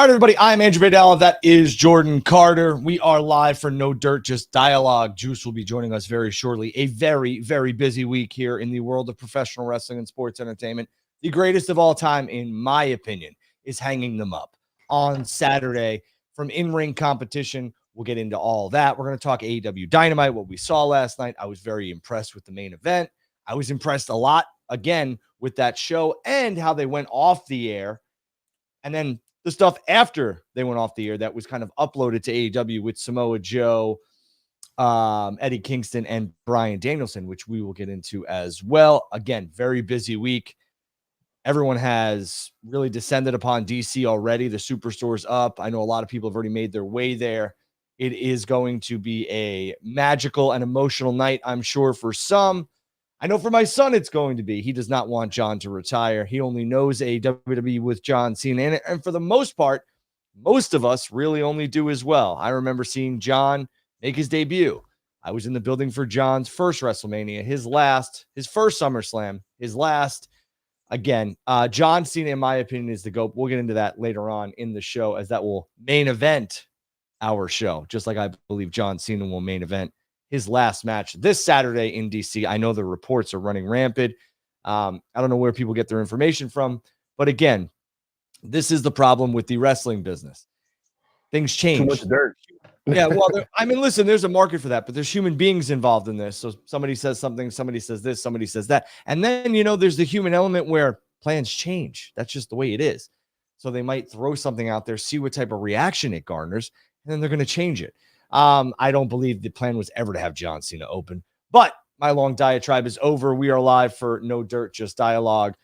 All right, everybody, I'm Andrew Badella. That is Jordan Carter. We are live for No Dirt, Just Dialogue. Juice will be joining us very shortly. A very, very busy week here in the world of professional wrestling and sports entertainment. The greatest of all time, in my opinion, is Hanging Them Up on Saturday from in-ring competition. We'll get into all that. We're going to talk AEW Dynamite, what we saw last night. I was very impressed with the main event. I was impressed a lot, again, with that show and how they went off the air. And then the stuff after they went off the air that was kind of uploaded to AEW with Samoa Joe, Eddie Kingston, and Bryan Danielson, which we will get into as well. Again, very busy week. Everyone has really descended upon DC already. The Superstore's up. I know a lot of people have already made their way there. It is going to be a magical and emotional night, I'm sure, for some. I know for my son it's going to be. He does not want John to retire. He only knows a WWE with John Cena. And for the most part, most of us really only do as well. I remember seeing John make his debut. I was in the building for John's first WrestleMania, his first SummerSlam, his last. Again, John Cena, in my opinion, is the GOAT. We'll get into that later on in the show, as that will main event our show, just like I believe John Cena will main event his last match this Saturday in DC. I know the reports are running rampant. I don't know where people get their information from, but again, this is the problem with the wrestling business. Things change. Too much dirt. Yeah, well, listen, there's a market for that, but there's human beings involved in this. So somebody says something, somebody says this, somebody says that. And then, there's the human element where plans change. That's just the way it is. So they might throw something out there, see what type of reaction it garners, and then they're going to change it. I don't believe the plan was ever to have John Cena open, but my long diatribe is over. We are live for No Dirt, Just Dialogue.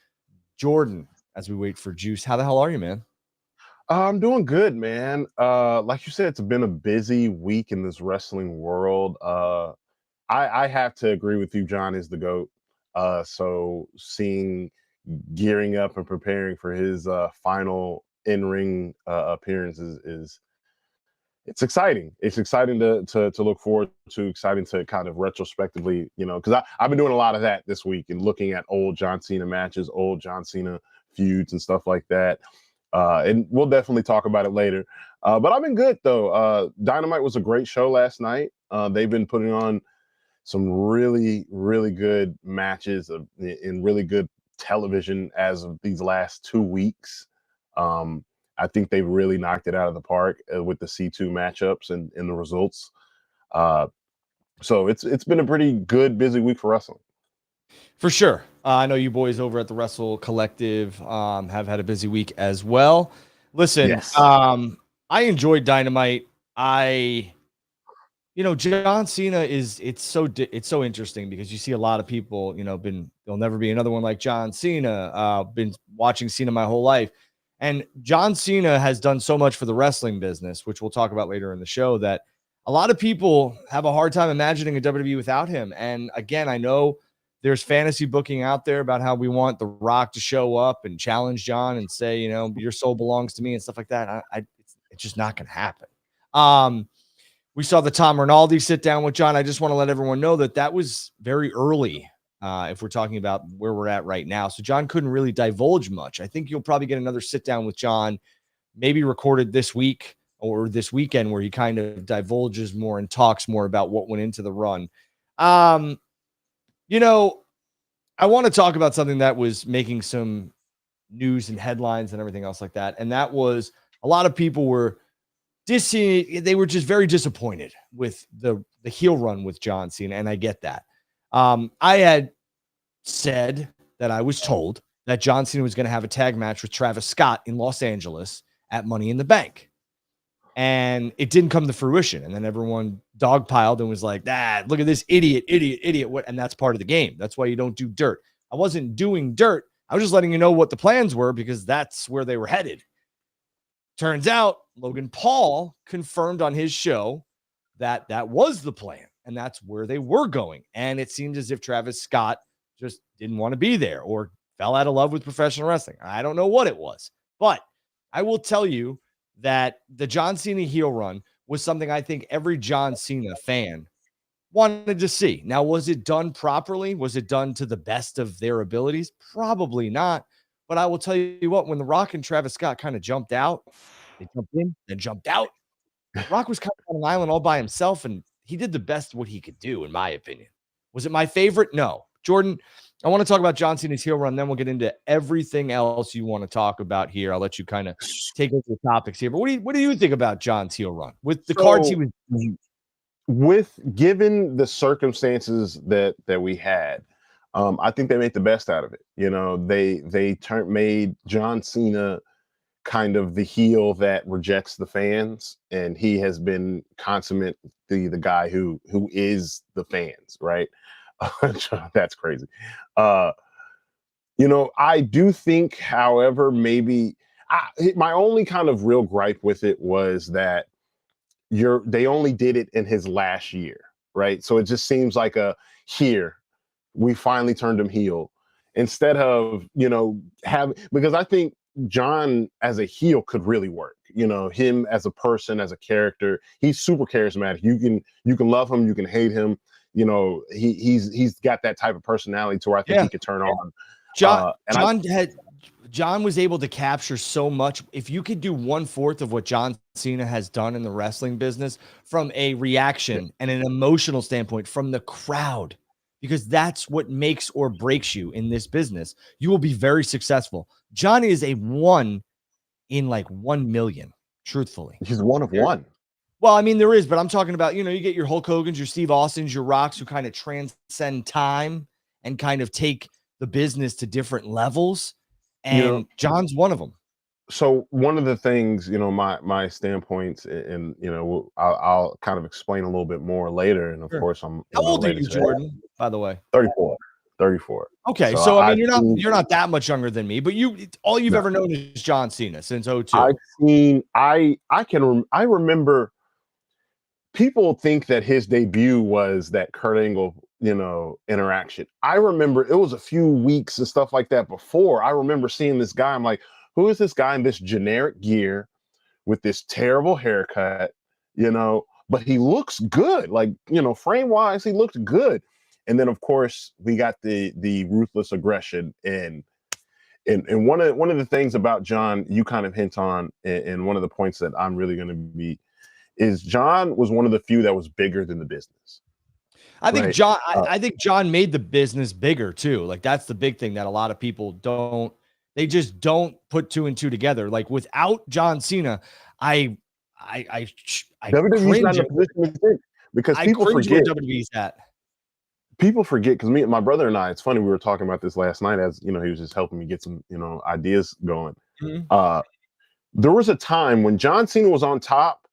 Jordan, as we wait for Juice, how the hell are you, man? I'm doing good, man. Like you said, it's been a busy week in this wrestling world. I have to agree with you. John is the GOAT. So gearing up and preparing for his final in-ring appearances it's exciting. It's exciting to look forward to, exciting to kind of retrospectively, because I've been doing a lot of that this week and looking at old John Cena matches, old John Cena feuds and stuff like that. And we'll definitely talk about it later. But I've been good, though. Dynamite was a great show last night. They've been putting on some really, really good matches in really good television as of these last 2 weeks. I think they really knocked it out of the park with the C2 matchups and the results. So it's been a pretty good, busy week for wrestling. For sure. I know you boys over at the Wrestle Collective have had a busy week as well. Listen, yes. I enjoyed Dynamite. John Cena it's so interesting because you see a lot of people, there'll never be another one like John Cena. Been watching Cena my whole life. And John Cena has done so much for the wrestling business, which we'll talk about later in the show, that a lot of people have a hard time imagining a WWE without him. And again, I know there's fantasy booking out there about how we want The Rock to show up and challenge John and say, your soul belongs to me and stuff like that. It's just not going to happen. We saw the Tom Rinaldi sit down with John. I just want to let everyone know that was very early. If we're talking about where we're at right now. So John couldn't really divulge much. I think you'll probably get another sit down with John, maybe recorded this week or this weekend, where he kind of divulges more and talks more about what went into the run. I want to talk about something that was making some news and headlines and everything else like that. And that was a lot of people were they were just very disappointed with the heel run with John Cena. And I get that. I had said that I was told that John Cena was going to have a tag match with Travis Scott in Los Angeles at Money in the Bank. And it didn't come to fruition. And then everyone dogpiled and was like, look at this idiot. And that's part of the game. That's why you don't do dirt. I wasn't doing dirt. I was just letting you know what the plans were, because that's where they were headed. Turns out Logan Paul confirmed on his show that was the plan. And that's where they were going. And it seemed as if Travis Scott just didn't want to be there or fell out of love with professional wrestling. I don't know what it was. But I will tell you that the John Cena heel run was something I think every John Cena fan wanted to see. Now, was it done properly? Was it done to the best of their abilities? Probably not. But I will tell you what, when The Rock and Travis Scott kind of jumped out, They jumped in, then jumped out. Rock was kind of on an island all by himself, and he did the best what he could do, in my opinion. Was it my favorite? No. Jordan, I want to talk about John Cena's heel run, then we'll get into everything else you want to talk about here. I'll let you kind of take over the topics here. But what do you think about John's heel run with the cards he was with given the circumstances that we had? I think they made the best out of it. You know, they made John Cena kind of the heel that rejects the fans, and he has been consummate the guy who is the fans, right? That's crazy. You know, I do think, however, maybe my only kind of real gripe with it was that they only did it in his last year, right? So it just seems like we finally turned him heel instead of, you know, because I think John as a heel could really work. You know, him as a person, as a character, he's super charismatic. You can love him, you can hate him. You know, he's got that type of personality to where I think he could turn on. John was able to capture so much. If you could do 1/4 of what John Cena has done in the wrestling business from a reaction and an emotional standpoint from the crowd, because that's what makes or breaks you in this business, you will be very successful. John is a 1 in like 1 million, truthfully. He's one of one. Well, I mean, there is, but I'm talking about, you know, you get your Hulk Hogan's, your Steve Austins, your Rocks who kind of transcend time and kind of take the business to different levels. And you know, John's one of them. So one of the things, you know, my standpoints, and you know, I'll kind of explain a little bit more later. And of course, I'm. How old are you, Jordan? By the way, 34. Okay, so I mean, you're not that much younger than me, but all you've ever known is John Cena since 2002. I remember. People think that his debut was that Kurt Angle, you know, interaction. I remember it was a few weeks and stuff like that before. I remember seeing this guy. I'm like, who is this guy in this generic gear with this terrible haircut, you know, but he looks good. Like, you know, frame wise, he looked good. And then of course we got the ruthless aggression and one of the things about John, you kind of hint on, and one of the points that I'm really going to be is John was one of the few that was bigger than the business. I think John, I think John made the business bigger too. Like that's the big thing that a lot of people they just don't put 2 and 2 together. Like without John Cena, I WWE's not in a position to think because people forget WWE's at. People forget because my brother and I, it's funny, we were talking about this last night as, you know, he was just helping me get some, you know, ideas going. Mm-hmm. There was a time when John Cena was on top,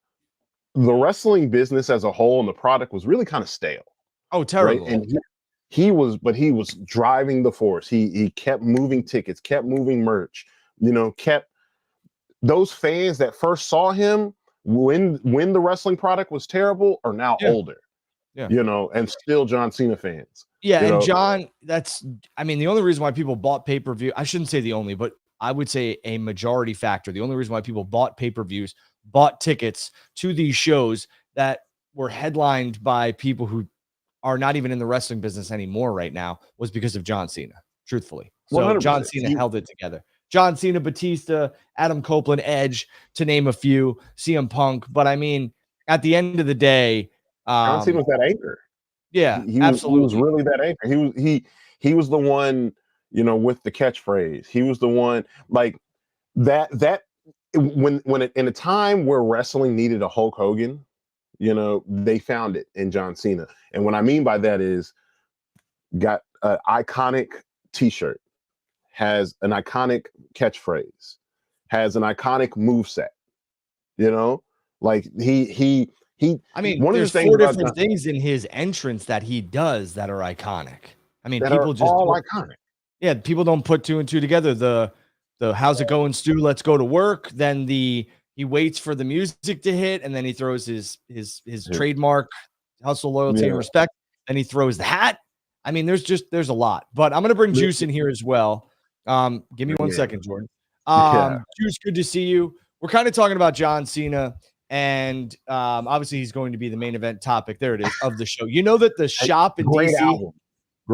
the wrestling business as a whole and the product was really kind of stale. Oh, terrible. Right? And he was driving the force. He kept moving tickets, kept moving merch, you know, kept those fans that first saw him when the wrestling product was terrible are now older. Yeah. You know, and still John Cena fans. Yeah, and John, I mean, the only reason why people bought pay-per-view, I shouldn't say the only, but I would say a majority factor. The only reason why people bought pay-per-views, bought tickets to these shows that were headlined by people who are not even in the wrestling business anymore right now was because of John Cena, truthfully. So 100%. John Cena held it together. John Cena, Batista, Adam Copeland, Edge, to name a few, CM Punk. But I mean, at the end of the day, John Cena was that anchor. Yeah, absolutely. He was really that anchor. He was the one, you know, with the catchphrase. He was the one like that when in a time where wrestling needed a Hulk Hogan, you know, they found it in John Cena. And what I mean by that is got an iconic t-shirt, has an iconic catchphrase, has an iconic moveset, you know, like I mean, there's 4 different things in his entrance that he does that are iconic. I mean, people just all iconic. Yeah, people don't put 2 and 2 together. The how's it going, Stu? Let's go to work. Then he waits for the music to hit, and then he throws his trademark hustle, loyalty, and respect. Then he throws the hat. I mean, there's a lot. But I'm gonna bring Juice in here as well. Give me 1 second, Jordan. Juice, good to see you. We're kind of talking about John Cena. And obviously he's going to be the main event topic. There it is of the show. You know that the shop in DC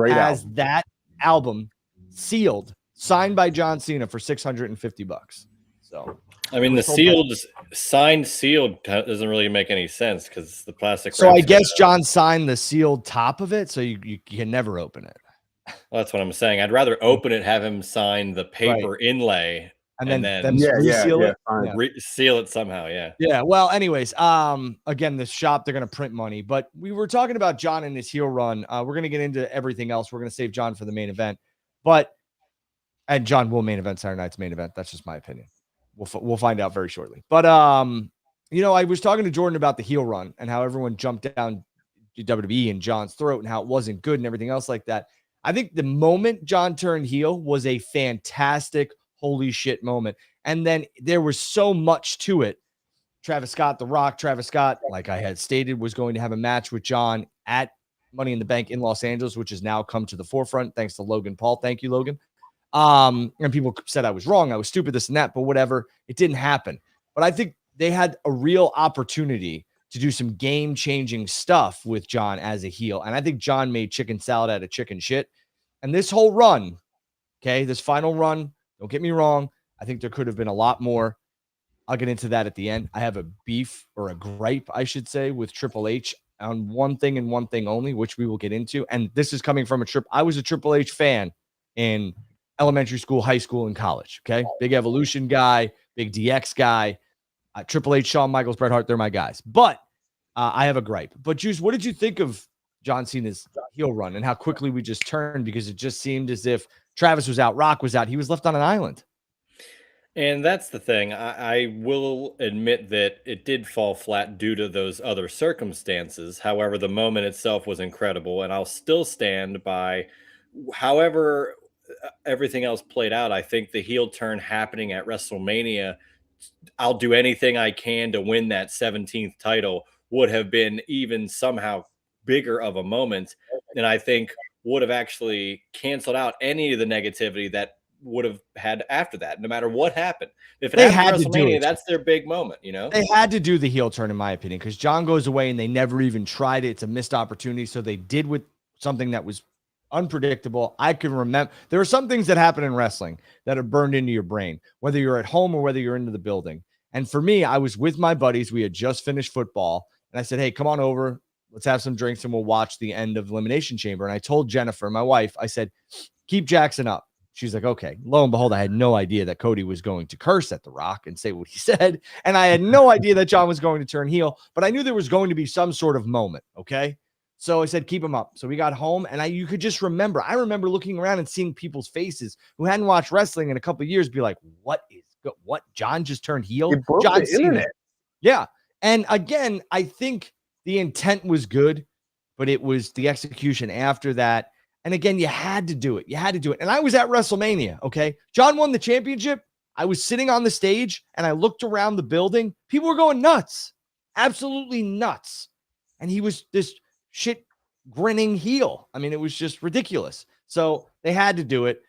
has that album sealed, signed by John Cena for $650. So I mean, the signed sealed doesn't really make any sense because the plastic. So I guess John signed the sealed top of it, so you can never open it. Well, that's what I'm saying. I'd rather open it, have him sign the paper inlay, and then reseal it. Seal it somehow. Yeah. Yeah. Well, anyways, again, the shop, they're gonna print money, but we were talking about John and his heel run. We're gonna get into everything else. We're gonna save John for the main event, and John will main event Saturday night's main event. That's just my opinion. We'll find out very shortly. But I was talking to Jordan about the heel run and how everyone jumped down WWE and John's throat and how it wasn't good and everything else like that. I think the moment John turned heel was a fantastic, holy shit moment. And then there was so much to it. Travis Scott, The Rock, Travis Scott, like I had stated, was going to have a match with John at Money in the Bank in Los Angeles, which has now come to the forefront thanks to Logan Paul. Thank you, Logan. And people said I was wrong, I was stupid, this and that, but whatever. It didn't happen. But I think they had a real opportunity to do some game-changing stuff with John as a heel. And I think John made chicken salad out of chicken shit. And this whole run, this final run, don't get me wrong, I think there could have been a lot more. I'll get into that at the end. I have a beef or a gripe, I should say, with Triple H on one thing and one thing only, which we will get into. And this is coming from I was a Triple H fan in elementary school, high school, and college. Okay. Big Evolution guy, big DX guy, Triple H, Shawn Michaels, Bret Hart. They're my guys. But I have a gripe. But Juice, what did you think of John Cena's heel run and how quickly we just turned? Because it just seemed as if Travis was out, Rock was out. He was left on an island. And that's the thing. I will admit that it did fall flat due to those other circumstances. However, the moment itself was incredible, and I'll still stand by however everything else played out. I think the heel turn happening at WrestleMania, I'll do anything I can to win that 17th title, would have been even somehow bigger of a moment. And I think would have actually canceled out any of the negativity that would have had after that, no matter what happened. If it happened at WrestleMania, that's their big moment, They had to do the heel turn, in my opinion, because John goes away and they never even tried it. It's a missed opportunity. So they did with something that was unpredictable. I can remember there are some things that happen in wrestling that are burned into your brain, whether you're at home or whether you're into the building. And for me, I was with my buddies. We had just finished football. And I said, hey, come on over. Let's have some drinks and we'll watch the end of Elimination Chamber. And I told Jennifer, my wife, I said, keep Jackson up. She's like, okay. Lo and behold, I had no idea that Cody was going to curse at The Rock and say what he said. And I had no idea that John was going to turn heel, but I knew there was going to be some sort of moment. Okay. So I said, keep him up. So we got home and you could just remember. I remember looking around and seeing people's faces who hadn't watched wrestling in a couple of years be like, what? John just turned heel? John Cena. Yeah. And again, I think the intent was good, but it was the execution after that. And again, you had to do it. And I was at WrestleMania, okay? John won the championship. I was sitting on the stage and I looked around the building. People were going nuts, absolutely nuts. And he was this shit grinning heel. I mean, it was just ridiculous. So they had to do it.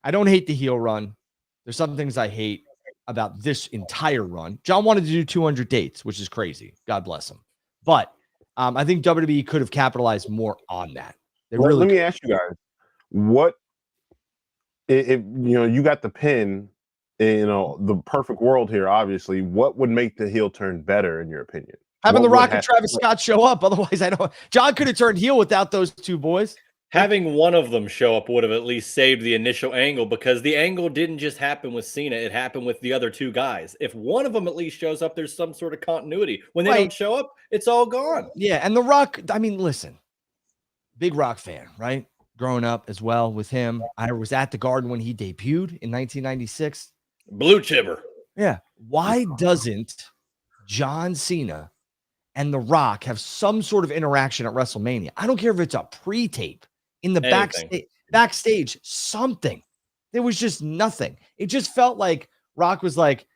I don't hate the heel run. There's some things I hate about this entire run. John wanted to do 200 dates, which is crazy. God bless him. But I think WWE could have capitalized more on that. Let me ask you guys, what if you got the pin, the perfect world here, obviously, what would make the heel turn better in your opinion? Having The Rock and Travis Scott show up. Otherwise, John could have turned heel without those two boys. Having one of them show up would have at least saved the initial angle, because the angle didn't just happen with Cena. It happened with the other two guys. If one of them at least shows up, there's some sort of continuity. When they don't show up, it's all gone. Yeah. And The Rock, I mean, listen, big Rock fan, right? Growing up as well with him. I was at the Garden when he debuted in 1996. Blue Chipper. Yeah. Why doesn't John Cena and The Rock have some sort of interaction at WrestleMania? I don't care if it's a pre-tape in the backstage, something. There was just nothing. It just felt like Rock was like,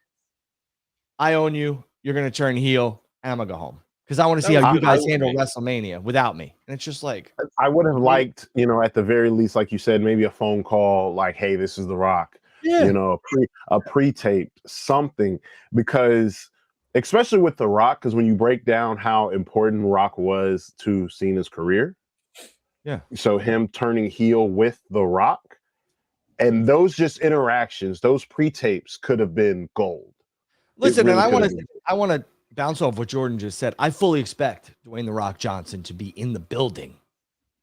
I own you. You're going to turn heel and I'm going to go home, because I want to see how you guys handle WrestleMania without me. And it's just like, I would have liked, at the very least, like you said, maybe a phone call like, hey, this is The Rock, a pre-taped something, because especially with The Rock, because when you break down how important Rock was to Cena's career. Yeah. So him turning heel with The Rock and those just interactions, those pre-tapes could have been gold. Listen, really and could've been. I want to bounce off what Jordan just said. I fully expect Dwayne The Rock Johnson to be in the building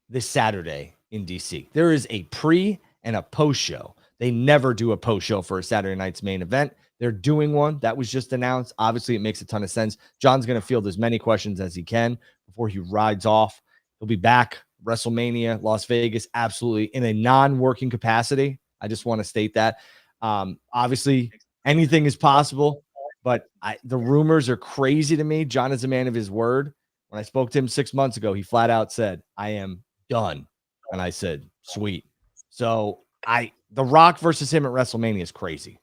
this Saturday in DC. There is a pre and a post show. They never do a post show for a Saturday night's main event. They're doing one that was just announced. Obviously, it makes a ton of sense. John's going to field as many questions as he can before he rides off. He'll be back WrestleMania, Las Vegas, absolutely in a non-working capacity. I just want to state that. Obviously, anything is possible, but the rumors are crazy to me. John is a man of his word. When I spoke to him 6 months ago, he flat out said, I am done. And I said, sweet. So The Rock versus him at WrestleMania is crazy.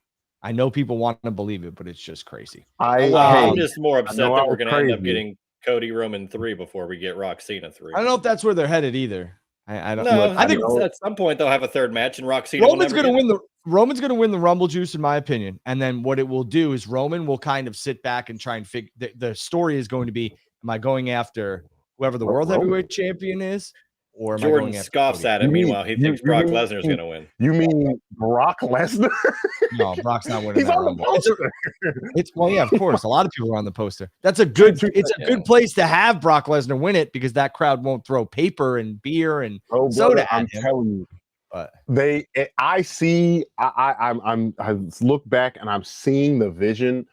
I know people want to believe it, but it's just crazy. I'm just more upset that we're going to end up crazy. getting Cody Roman 3 before we get Rock Cena 3. I don't know if that's where they're headed either. I don't know. know. I think at some point they'll have a third match, and Rock Cena Roman's going to win the Rumble juice, in my opinion. And then what it will do is Roman will kind of sit back and try and figure. The story is going to be: am I going after whoever the world heavyweight champion is, or am Jordan I going after scoffs Cody? at it. Meanwhile, he thinks Brock Lesnar is going to win. You mean Brock Lesnar? No, Brock's not winning. He's that on Rumble. the poster. Well, yeah, of course. A lot of people are on the poster. It's a good place to have Brock Lesnar win it because that crowd won't throw paper and beer and soda at him. I'm telling you. But I look back and I'm seeing the vision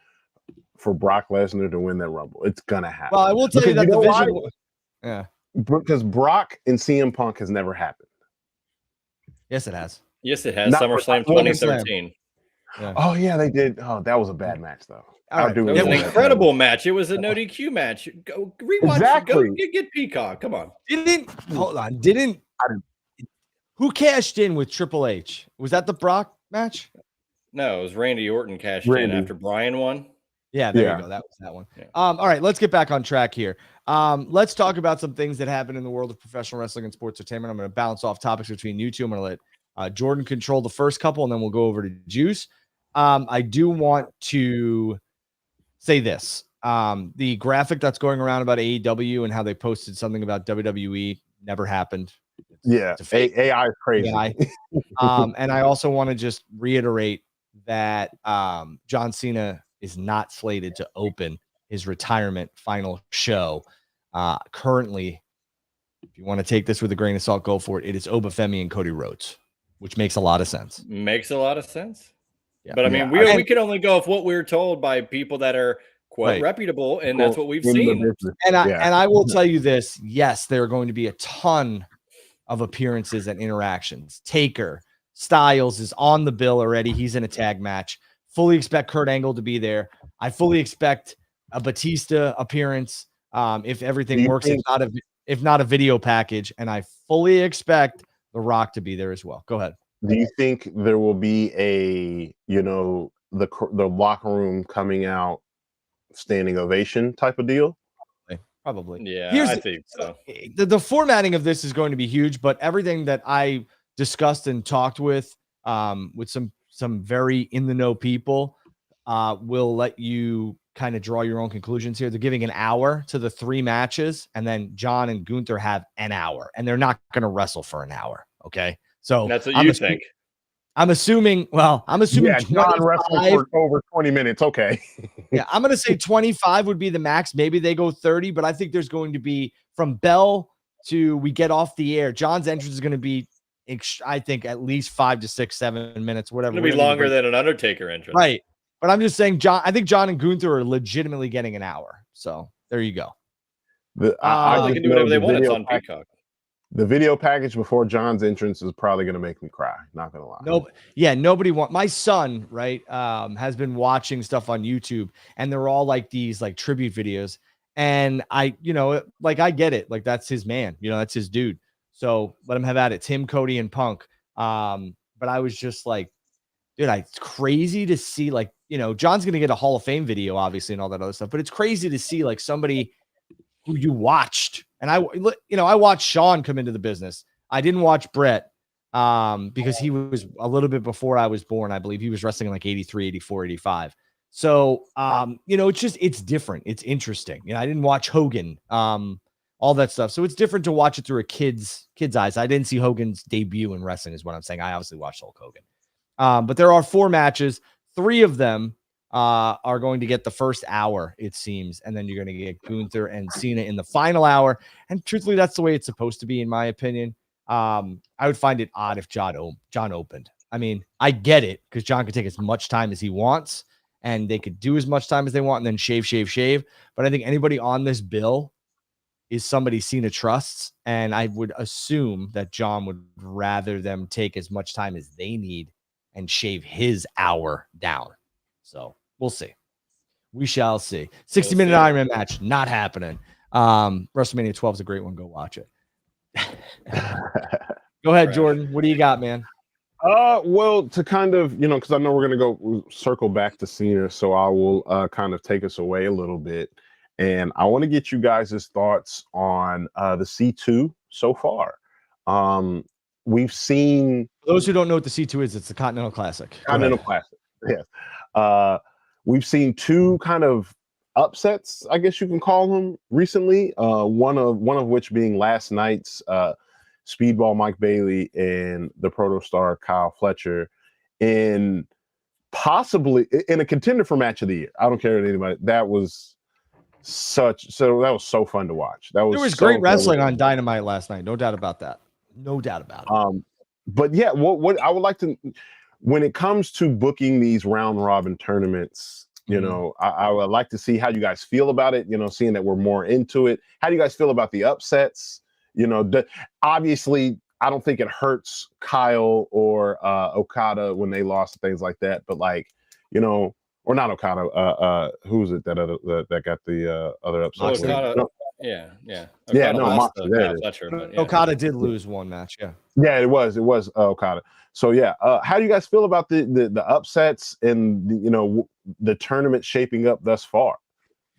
for Brock Lesnar to win that Rumble. It's gonna happen. Well, I will tell you that the vision. Yeah, because Brock and CM Punk has never happened. Yes, it has. Yes, it has. Not SummerSlam 2013. Yeah. Oh yeah, they did. Oh, that was a bad match though. All right. It was an incredible match. It was a no DQ match. Go rewatch. Exactly. Go get Peacock. Come on. Who cashed in with Triple H? Was that the Brock match? No, it was Randy Orton cashed in after Bryan won. Yeah, there you go. That was that one. Yeah. All right, let's get back on track here. Let's talk about some things that happen in the world of professional wrestling and sports entertainment. I'm going to bounce off topics between you two. I'm going to let Jordan control the first couple, and then we'll go over to Juice. I do want to say this. The graphic that's going around about AEW and how they posted something about WWE never happened. It's AI is crazy. AI. And I also want to just reiterate that John Cena is not slated to open his retirement final show. Currently, if you want to take this with a grain of salt, go for it. It is Obafemi and Cody Rhodes, which makes a lot of sense. Makes a lot of sense. Yeah. But I mean, we can only go off what we're told by people that are quite reputable, and that's what we've seen. And I will tell you this: yes, there are going to be a ton of appearances and interactions. Taker Styles is on the bill already. He's in a tag match. Fully expect Kurt Angle to be there. I fully expect a Batista appearance if everything works. If not a video package, and I fully expect The Rock to be there as well. Go ahead. Do you think there will be a the locker room coming out standing ovation type of deal? Probably. Yeah, I think so. The formatting of this is going to be huge, but everything that I discussed and talked with some very in the know people will let you kind of draw your own conclusions here. They're giving an hour to the 3 matches, and then John and Gunther have an hour, and they're not going to wrestle for an hour. Okay. So that's what you think. I'm assuming John wrestling for over 20 minutes. Okay. Yeah, I'm going to say 25 would be the max. Maybe they go 30, but I think there's going to be from bell to we get off the air. John's entrance is going to be, I think, at least 5 to 6, 7 minutes, whatever. It's going to be longer than an Undertaker entrance. Right. But I'm just saying, I think John and Gunther are legitimately getting an hour. So there you go. They can do whatever they want. It's on Peacock. The video package before John's entrance is probably going to make me cry. Not going to lie. Nobody my son, right, has been watching stuff on YouTube, and they're all like these like tribute videos. And I get it. Like, that's his man, that's his dude. So let him have at it. It's him, Cody, and Punk. But I was just like, dude, it's crazy to see, John's going to get a Hall of Fame video, obviously, and all that other stuff. But it's crazy to see like somebody who you watched. And I watched Sean come into the business. I didn't watch Brett because he was a little bit before I was born. I believe he was wrestling in like 83, 84, 85. So, it's different. It's interesting. I didn't watch Hogan, all that stuff. So it's different to watch it through a kid's eyes. I didn't see Hogan's debut in wrestling is what I'm saying. I obviously watched Hulk Hogan. But there are 4 matches. 3 of them are going to get the first hour, it seems, and then you're going to get Gunther and Cena in the final hour. And truthfully, that's the way it's supposed to be, in my opinion. I would find it odd if John opened. I mean, I get it because John could take as much time as he wants, and they could do as much time as they want, and then shave. But I think anybody on this bill is somebody Cena trusts, and I would assume that John would rather them take as much time as they need and shave his hour down. So we'll see. We shall see. 60-minute Iron Man match, not happening. WrestleMania 12 is a great one. Go watch it. Go ahead, Jordan. What do you got, man? Well, to kind of, because I know we're going to circle back to Cena, so I will kind of take us away a little bit. And I want to get you guys' thoughts on the C2 so far. We've seen... For those who don't know what the C2 is, it's the Continental Classic. Continental Classic, yes. We've seen two kind of upsets, I guess you can call them, recently. One of which being last night's Speedball Mike Bailey and the Protostar Kyle Fletcher in possibly in a contender for match of the year. I don't care what anybody. That was so fun to watch. There was great wrestling on Dynamite last night. No doubt about that. No doubt about it. But yeah, what I would like to, when it comes to booking these round robin tournaments, I would like to see how you guys feel about it. Seeing that we're more into it. How do you guys feel about the upsets? Obviously, I don't think it hurts Kyle or Okada when they lost and things like that. But or not Okada. Who was it that got the other upset? Okada, Okada did lose one match. Yeah, it was Okada. So yeah, how do you guys feel about the upsets and the tournament shaping up thus far?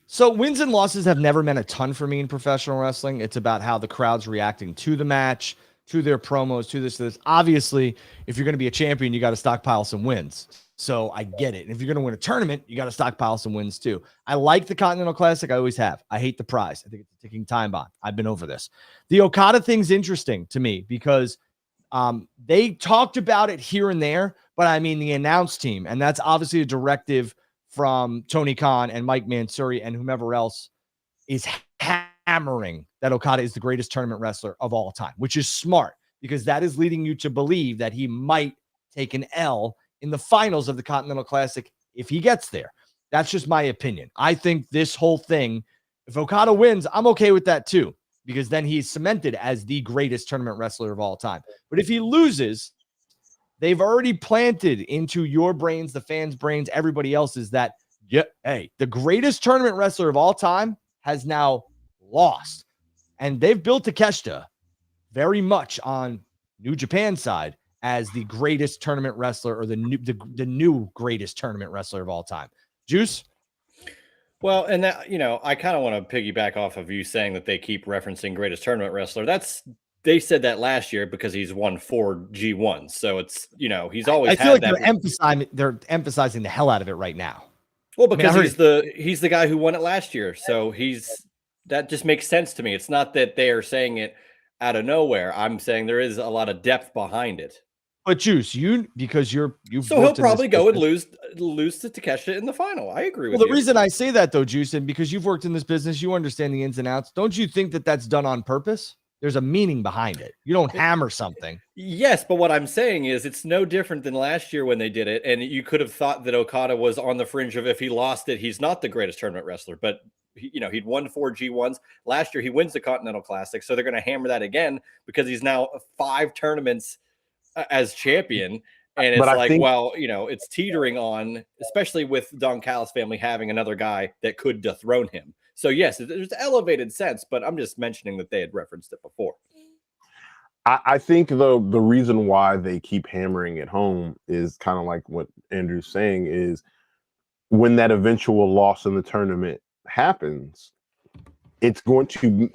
So wins and losses have never meant a ton for me in professional wrestling. It's about how the crowd's reacting to the match, to their promos, to this. Obviously, if you're going to be a champion, you got to stockpile some wins. So I get it. And if you're going to win a tournament, you got to stockpile some wins too. I like the Continental Classic. I always have. I hate the prize. I think it's a ticking time bomb. I've been over this. The Okada thing's interesting to me because they talked about it here and there, but I mean the announce team, and that's obviously a directive from Tony Khan and Mike Mansouri and whomever else is hammering that Okada is the greatest tournament wrestler of all time, which is smart because that is leading you to believe that he might take an L in the finals of the Continental Classic if he gets there. That's just my opinion. I think this whole thing, if Okada wins, I'm okay with that too, because then he's cemented as the greatest tournament wrestler of all time. But if he loses, they've already planted into your brains, the fans' brains, everybody else's that, the greatest tournament wrestler of all time has now lost. And they've built Takeshita very much on New Japan side as the greatest tournament wrestler or the new greatest tournament wrestler of all time. Juice? Well, and that, I kind of want to piggyback off of you saying that they keep referencing greatest tournament wrestler. They said that last year because he's won 4 G1s. So it's, he's always I feel like they're emphasizing the hell out of it right now. Well, because he's the guy who won it last year. So that just makes sense to me. It's not that they are saying it out of nowhere. I'm saying there is a lot of depth behind it. But Juice, he'll probably go and lose to Takeshita in the final. I agree with you. Well, the reason I say that though, Juice, and because you've worked in this business, you understand the ins and outs. Don't you think that that's done on purpose? There's a meaning behind it. You don't hammer something. Yes, but what I'm saying is it's no different than last year when they did it. And you could have thought that Okada was on the fringe of if he lost it, he's not the greatest tournament wrestler. But, he'd won 4 G1s. Last year, he wins the Continental Classic. So they're going to hammer that again because he's now 5 tournaments as champion. And it's it's teetering on, especially with Don Callis family having another guy that could dethrone him. So yes, there's elevated sense, but I'm just mentioning that they had referenced it before. I think the reason why they keep hammering it home is kind of like what Andrew's saying is when that eventual loss in the tournament happens, it's going to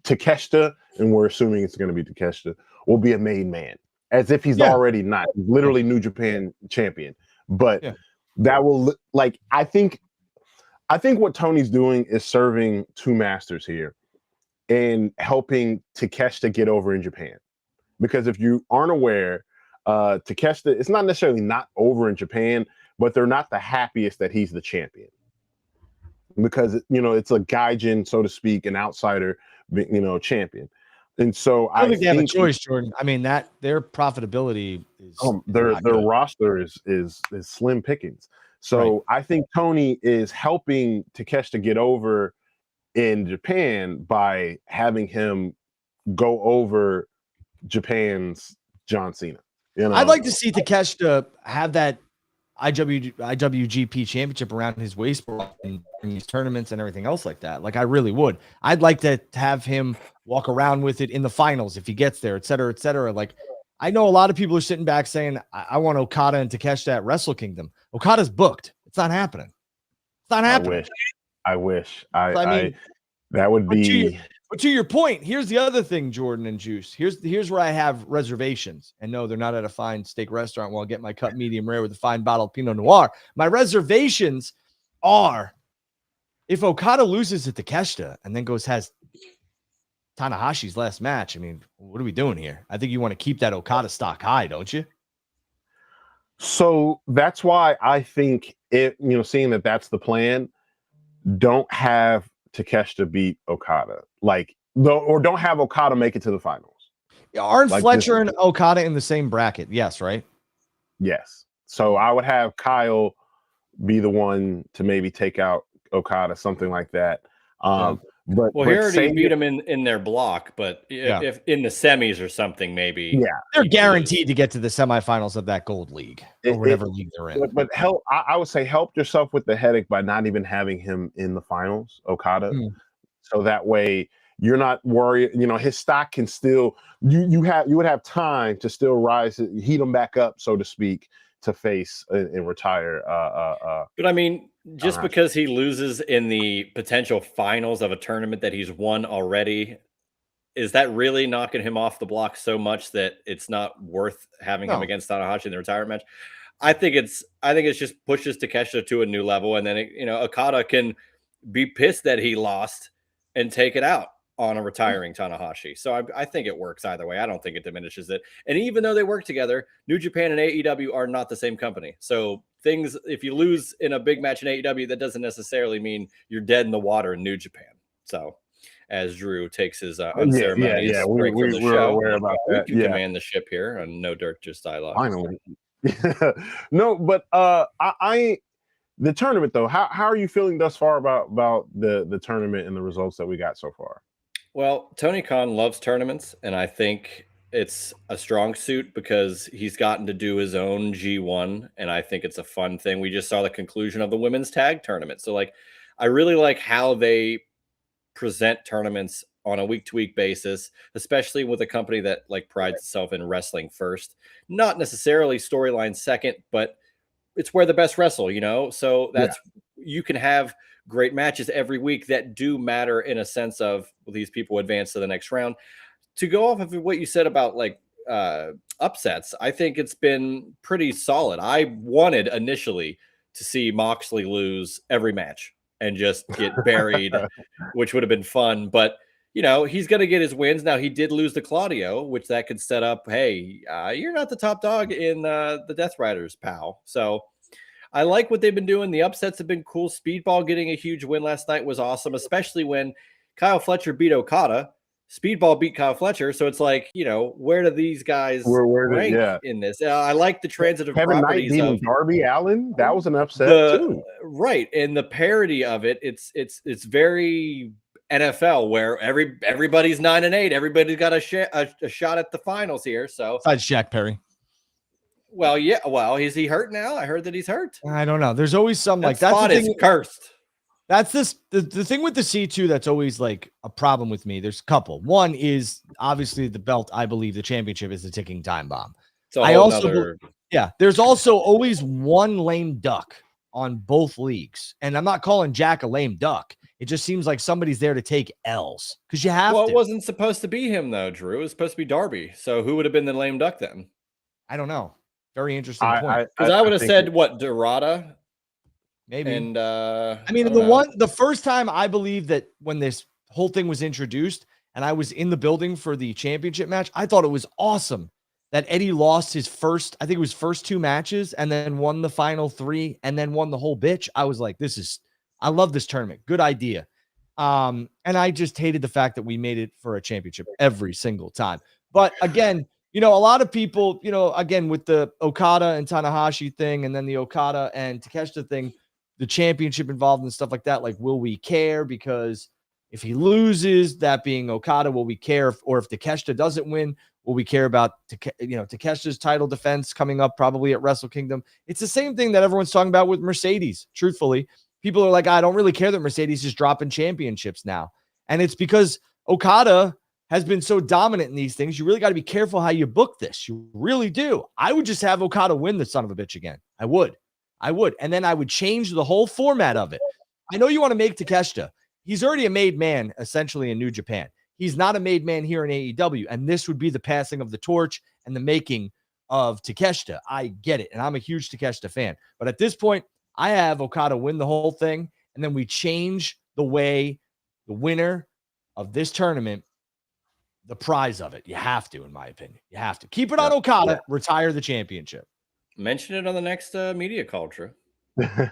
Takeshita, and we're assuming it's going to be Takeshita, will be a made man. As if he's already not. He's literally New Japan champion. But that will I think what Tony's doing is serving 2 masters here and helping Takeshita get over in Japan. Because if you aren't aware, Takeshita is not necessarily not over in Japan, but they're not the happiest that he's the champion because it's a gaijin, so to speak, an outsider, champion. And so I don't I think they have a think choice, Jordan. I mean, that their profitability is their not good. roster is slim pickings. So I think Tony is helping Takeshita get over in Japan by having him go over Japan's John Cena. I'd like to see Takeshita have that IWGP championship around his waist in these tournaments and everything else like that. Like, I really would. I'd like to have him walk around with it in the finals if he gets there, et cetera, et cetera. Like, I know a lot of people are sitting back saying, I want Okada and Takeshita at Wrestle Kingdom. Okada's booked. It's not happening. It's not happening. I wish. That would be. But to your point, here's the other thing, Jordan and Juice. Here's where I have reservations. And no, they're not at a fine steak restaurant while I get my cut medium rare with a fine bottle of Pinot Noir. My reservations are if Okada loses to Takeshita and then has Tanahashi's last match. I mean, what are we doing here? I think you want to keep that Okada stock high, don't you? So that's why I think seeing that that's the plan, don't have Takeshita beat Okada, or don't have Okada make it to the finals. Aren't Fletcher and Okada in the same bracket? Yes, right? Yes. So I would have Kyle be the one to maybe take out Okada, something like that. But he already beat him in their block, but if in the semis or something, maybe they're guaranteed to get to the semifinals of that gold league or whatever league they're in. But I would say help yourself with the headache by not even having him in the finals, Okada. So that way you're not worried. His stock can still you would have time to still rise, heat him back up, so to speak, to face and retire. But I mean, just because he loses in the potential finals of a tournament that he's won already, is that really knocking him off the block so much that it's not worth having him against Tanahashi in the retirement match? I think it's just pushes Takeshita to a new level, and then Okada can be pissed that he lost and take it out on a retiring Tanahashi. So I think it works either way. I don't think it diminishes it. And even though they work together, New Japan and AEW are not the same company. So if you lose in a big match in AEW, that doesn't necessarily mean you're dead in the water in New Japan. So as Drew takes his unceremonious break from the show, aware about that. We can command the ship here on No Dirt, Just Dialogue. Finally. No, but the tournament though, how are you feeling thus far about the tournament and the results that we got so far? Well, Tony Khan loves tournaments, and I think it's a strong suit because he's gotten to do his own G1, and I think it's a fun thing. We just saw the conclusion of the women's tag tournament. So, I really like how they present tournaments on a week-to-week basis, especially with a company that prides itself in wrestling first. Not necessarily storyline second, but it's where the best wrestle, So that's you can have great matches every week that do matter in a sense of these people advance to the next round. To go off of what you said about upsets, I think it's been pretty solid. I wanted initially to see Moxley lose every match and just get buried, which would have been fun. But, he's going to get his wins. Now, he did lose to Claudio, which that could set up, hey, you're not the top dog in the Death Riders, pal. So I like what they've been doing. The upsets have been cool. Speedball getting a huge win last night was awesome, especially when Kyle Fletcher beat Okada. Speedball beat Kyle Fletcher. So it's where do these guys rank in this? I like the transitive Kevin properties Knight beating Darby Allin. That was an upset too. Right. And the parody of it, it's very NFL where everybody's 9-8. Everybody's got a shot at the finals here. So besides Shaq Perry. Well, yeah. Well, is he hurt now? I heard that he's hurt. I don't know. There's always some that spot is cursed. That's the thing with the C2 that's always a problem with me. There's a couple. One is obviously the belt. I believe the championship is a ticking time bomb. There's also always one lame duck on both leagues. And I'm not calling Jack a lame duck. It just seems like somebody's there to take L's because you have to. Well, it wasn't supposed to be him though, Drew. It was supposed to be Darby. So who would have been the lame duck then? I don't know. Very interesting point. Because I would have said Dorada, maybe. And the first time I believe that when this whole thing was introduced and I was in the building for the championship match, I thought it was awesome that Eddie lost his first, I think it was first 2 matches and then won the final 3 and then won the whole bitch. I was like, I love this tournament. Good idea. And I just hated the fact that we made it for a championship every single time. But again, a lot of people, again, with the Okada and Tanahashi thing, and then the Okada and Takeshita thing, the championship involved and stuff like that, like, will we care? Because if he loses, that being Okada, will we care? Or if Takeshita doesn't win, will we care about Takeshita's title defense coming up probably at Wrestle Kingdom? It's the same thing that everyone's talking about with Mercedes. Truthfully, people are like, I don't really care that Mercedes is dropping championships now. And it's because Okada has been so dominant in these things. You really got to be careful how you book this. You really do. I would just have Okada win the son of a bitch again. I would. And then I would change the whole format of it. I know you want to make Takeshita. He's already a made man, essentially, in New Japan. He's not a made man here in AEW, and this would be the passing of the torch and the making of Takeshita. I get it, and I'm a huge Takeshita fan. But at this point, I have Okada win the whole thing, and then we change the way the winner of this tournament, the prize of it. You have to, in my opinion. You have to. Keep it on Okada, retire the championship. Mention it on the next media call, Drew. Hey,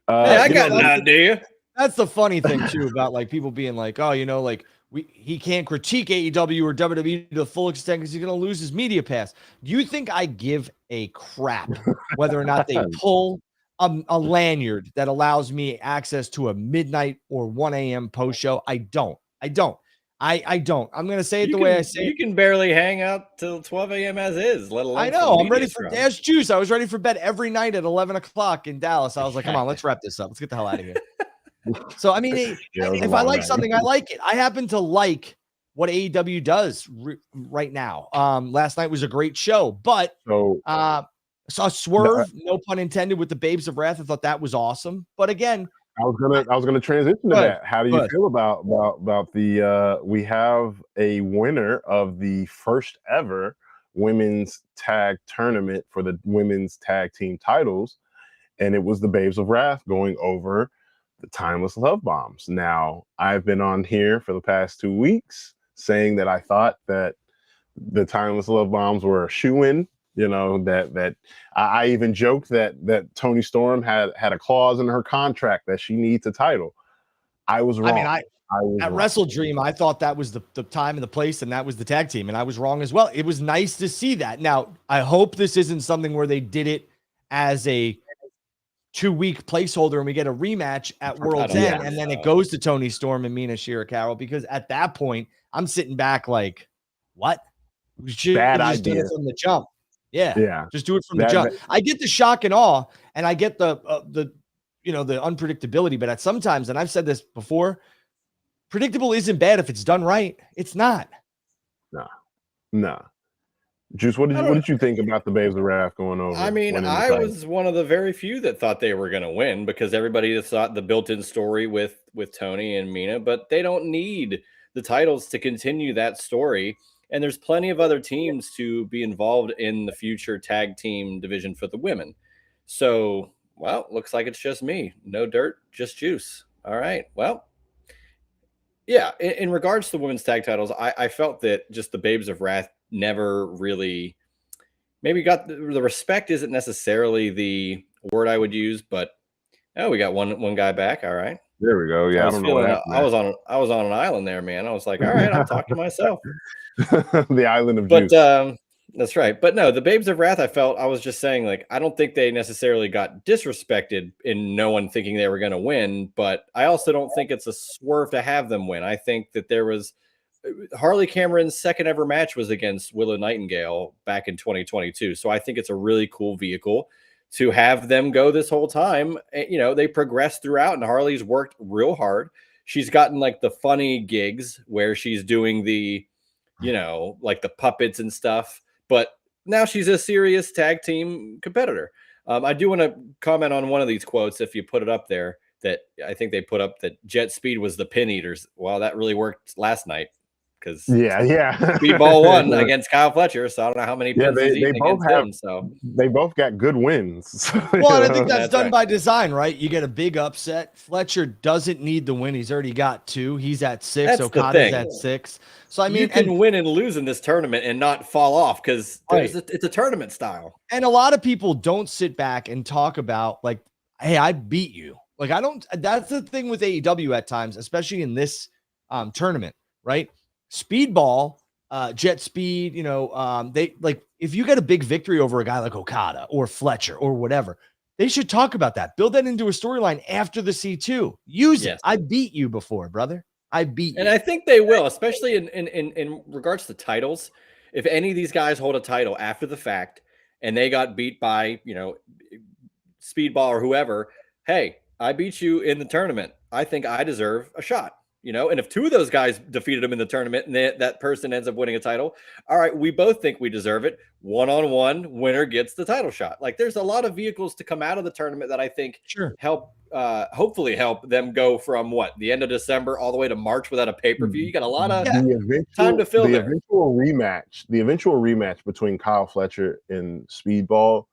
I got an idea. That's the funny thing too about like people being like, oh, like he can't critique AEW or WWE to the full extent because he's going to lose his media pass. Do you think I give a crap whether or not they pull a lanyard that allows me access to a midnight or 1 a.m. post show? I don't. I don't. I'm going to say it the way I say it. You can barely hang out till 12 a.m. as is, let alone. I know. I'm ready for Dash Juice. I was ready for bed every night at 11 o'clock in Dallas. I was like, come on, let's wrap this up. Let's get the hell out of here. So, I mean, if I like something, I like it. I happen to like what AEW does right now. Last night was a great show, but saw Swerve, no pun intended, with the Babes of Wrath. I thought that was awesome. But again, I was gonna transition to that. How do you feel about the we have a winner of the first ever women's tag tournament for the women's tag team titles, and it was the Babes of Wrath going over the Timeless Love Bombs. Now, I've been on here for the past 2 weeks saying that I thought that the Timeless Love Bombs were a shoo-in. That I even joked that Toni Storm had a clause in her contract that she needs a title. I was wrong. I mean, at Wrestle Dream, I thought that was the time and the place, and that was the tag team, and I was wrong as well. It was nice to see that. Now, I hope this isn't something where they did it as a 2-week placeholder and we get a rematch at World's End, and then it goes to Toni Storm and Mina Shirakawa, because at that point, I'm sitting back like, what? We should have just done it from the jump. Yeah. Just do it from the jump. I get the shock and awe, and I get the unpredictability, but at sometimes, and I've said this before, predictable isn't bad if it's done right. It's not. No. Juice, what did you think about the Babes of Wrath going over? I mean, I was one of the very few that thought they were going to win, because everybody thought the built-in story with Tony and Mina, but they don't need the titles to continue that story. And there's plenty of other teams to be involved in the future tag team division for the women. So, well, looks like it's just me. No dirt, just juice. All right. Well, yeah, in regards to the women's tag titles, I felt that just the Babes of Wrath never really maybe got the respect isn't necessarily the word I would use, but we got one guy back. All right. There we go. Yeah, I don't know what happened. I was on an island there, man. I was like, all right, I'll talk to myself. The island of juice. That's right. But no, the Babes of Wrath, I was just saying, like, I don't think they necessarily got disrespected in no one thinking they were going to win, but I also don't think it's a swerve to have them win. I think that there was Harley Cameron's second ever match was against Willow Nightingale back in 2022. So I think it's a really cool vehicle to have them go this whole time. They progressed throughout, and Harley's worked real hard. She's gotten like the funny gigs where she's doing the, like the puppets and stuff, but now she's a serious tag team competitor. I do want to comment on one of these quotes, if you put it up there, that I think they put up that Jet Speed was the pin eaters. Well, that really worked last night. because Yeah. Speedball won against Kyle Fletcher, so I don't know how many Yeah, pins he's they eaten both against have him. So they both got good wins. So, Well, and I think that's That's done right. by design, right? You get a big upset. Fletcher doesn't need the win. He's already got 2. He's at 6. That's the Okada's thing. at 6. So I mean, you can win and lose in this tournament and not fall off because Right. it's a tournament style. and a lot of people don't sit back and talk about like, hey, I beat you. Like I don't. That's the thing with AEW at times, especially in this tournament, right? Speedball, jet speed. They like if you get a big victory over a guy like Okada or Fletcher or whatever, they should talk about that. Build that into a storyline after the C2. Use it. Yes. I beat you before, brother. I beat you. And I think they will, especially in regards to titles. If any of these guys hold a title after the fact and they got beat by, Speedball or whoever, hey, I beat you in the tournament. I think I deserve a shot. And if 2 of those guys defeated him in the tournament and that person ends up winning a title, all right, we both think we deserve it. 1-on-1, winner gets the title shot. Like there's a lot of vehicles to come out of the tournament that I think help, hopefully help them go from the end of December all the way to March without a pay-per-view. You got a lot of time to fill there. The eventual rematch between Kyle Fletcher and Speedball,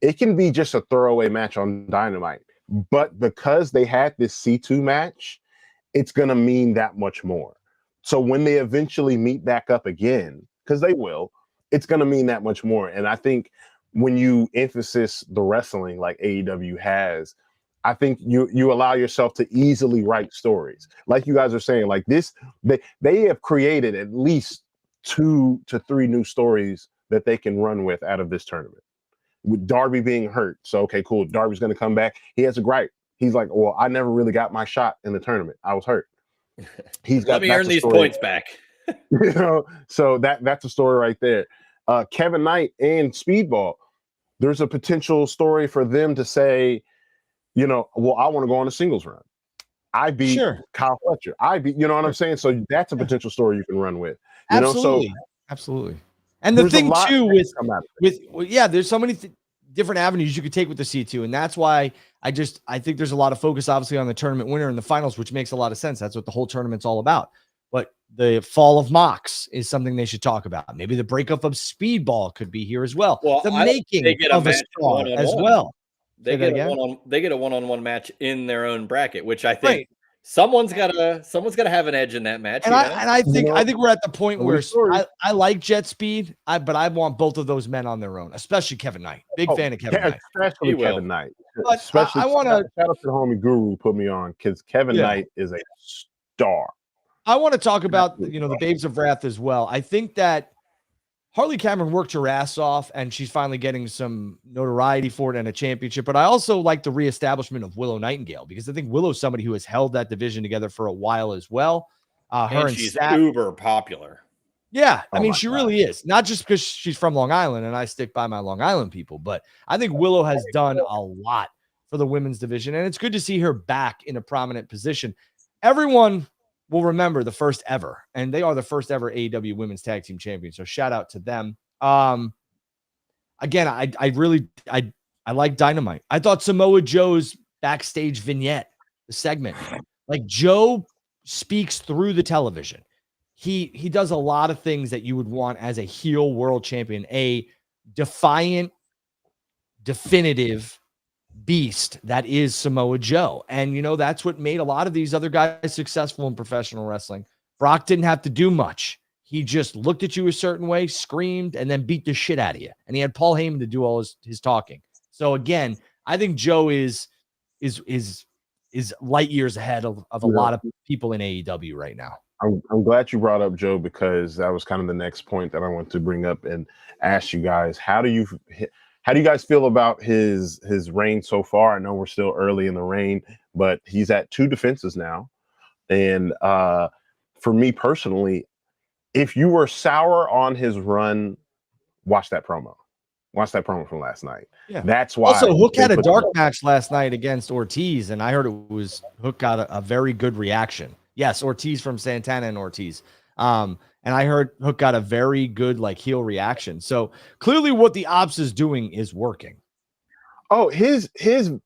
it can be just a throwaway match on Dynamite. But because they had this C2 match, it's going to mean that much more. So when they eventually meet back up again, because they will, it's going to mean that much more. And I think when you emphasize the wrestling like AEW has, I think you allow yourself to easily write stories. Like you guys are saying, like this, they have created at least 2 to 3 new stories that they can run with out of this tournament. With Darby being hurt. So, okay, cool. Darby's going to come back. He has a gripe. He's like, well, I never really got my shot in the tournament. I was hurt. Let me earn these points back. So that's a story right there. Kevin Knight and Speedball, there's a potential story for them to say, well, I want to go on a singles run. I beat Kyle Fletcher. You know what I'm saying? So that's a potential story you can run with. Absolutely. And the thing too there's so many different avenues you could take with the C2, and that's why I think there's a lot of focus obviously on the tournament winner and the finals, which makes a lot of sense. That's what the whole tournament's all about. But the fall of Mox is something they should talk about. Maybe the breakup of Speedball could be here as well. Well, the making of a star as well. They get a one-on-one match in their own bracket, which I think someone's got to have an edge in that match. And I think we're at the point where I like Jet Speed, but I want both of those men on their own, especially Kevin Knight. Big fan of Kevin Knight. Especially Kevin Knight. But especially I want to shout out to the homie Guru who put me on, because Kevin Knight is a star. I want to talk about the Babes of Wrath as well. I think that Harley Cameron worked her ass off, and she's finally getting some notoriety for it and a championship. But I also like the reestablishment of Willow Nightingale, because I think Willow's somebody who has held that division together for a while as well. And she's uber popular. Yeah, I mean, she really is. Not just because she's from Long Island, and I stick by my Long Island people, but I think Willow has done a lot for the women's division, and it's good to see her back in a prominent position. Everyone will remember the first ever, and they are the first ever AEW Women's Tag Team Champions. So shout out to them. Again, I like Dynamite. I thought Samoa Joe's backstage vignette, the segment, like Joe speaks through the television. He does a lot of things that you would want as a heel world champion, a defiant, definitive beast that is Samoa Joe. And that's what made a lot of these other guys successful in professional wrestling. Brock didn't have to do much. He just looked at you a certain way, screamed, and then beat the shit out of you. And he had Paul Heyman to do all his talking. So again, I think Joe is light years ahead of a lot of people in AEW right now. I'm glad you brought up Joe, because that was kind of the next point that I want to bring up and ask you guys. How do you guys feel about his reign so far? I know we're still early in the reign, but he's at 2 defenses now. And for me personally, if you were sour on his run, watch that promo. Watch that promo from last night. Yeah. That's why. Also, Hook had a dark match last night against Ortiz, and I heard Hook got a very good reaction. Yes, Ortiz from Santana and Ortiz. And I heard Hook got a very good heel reaction. So clearly what the Ops is doing is working. Oh, his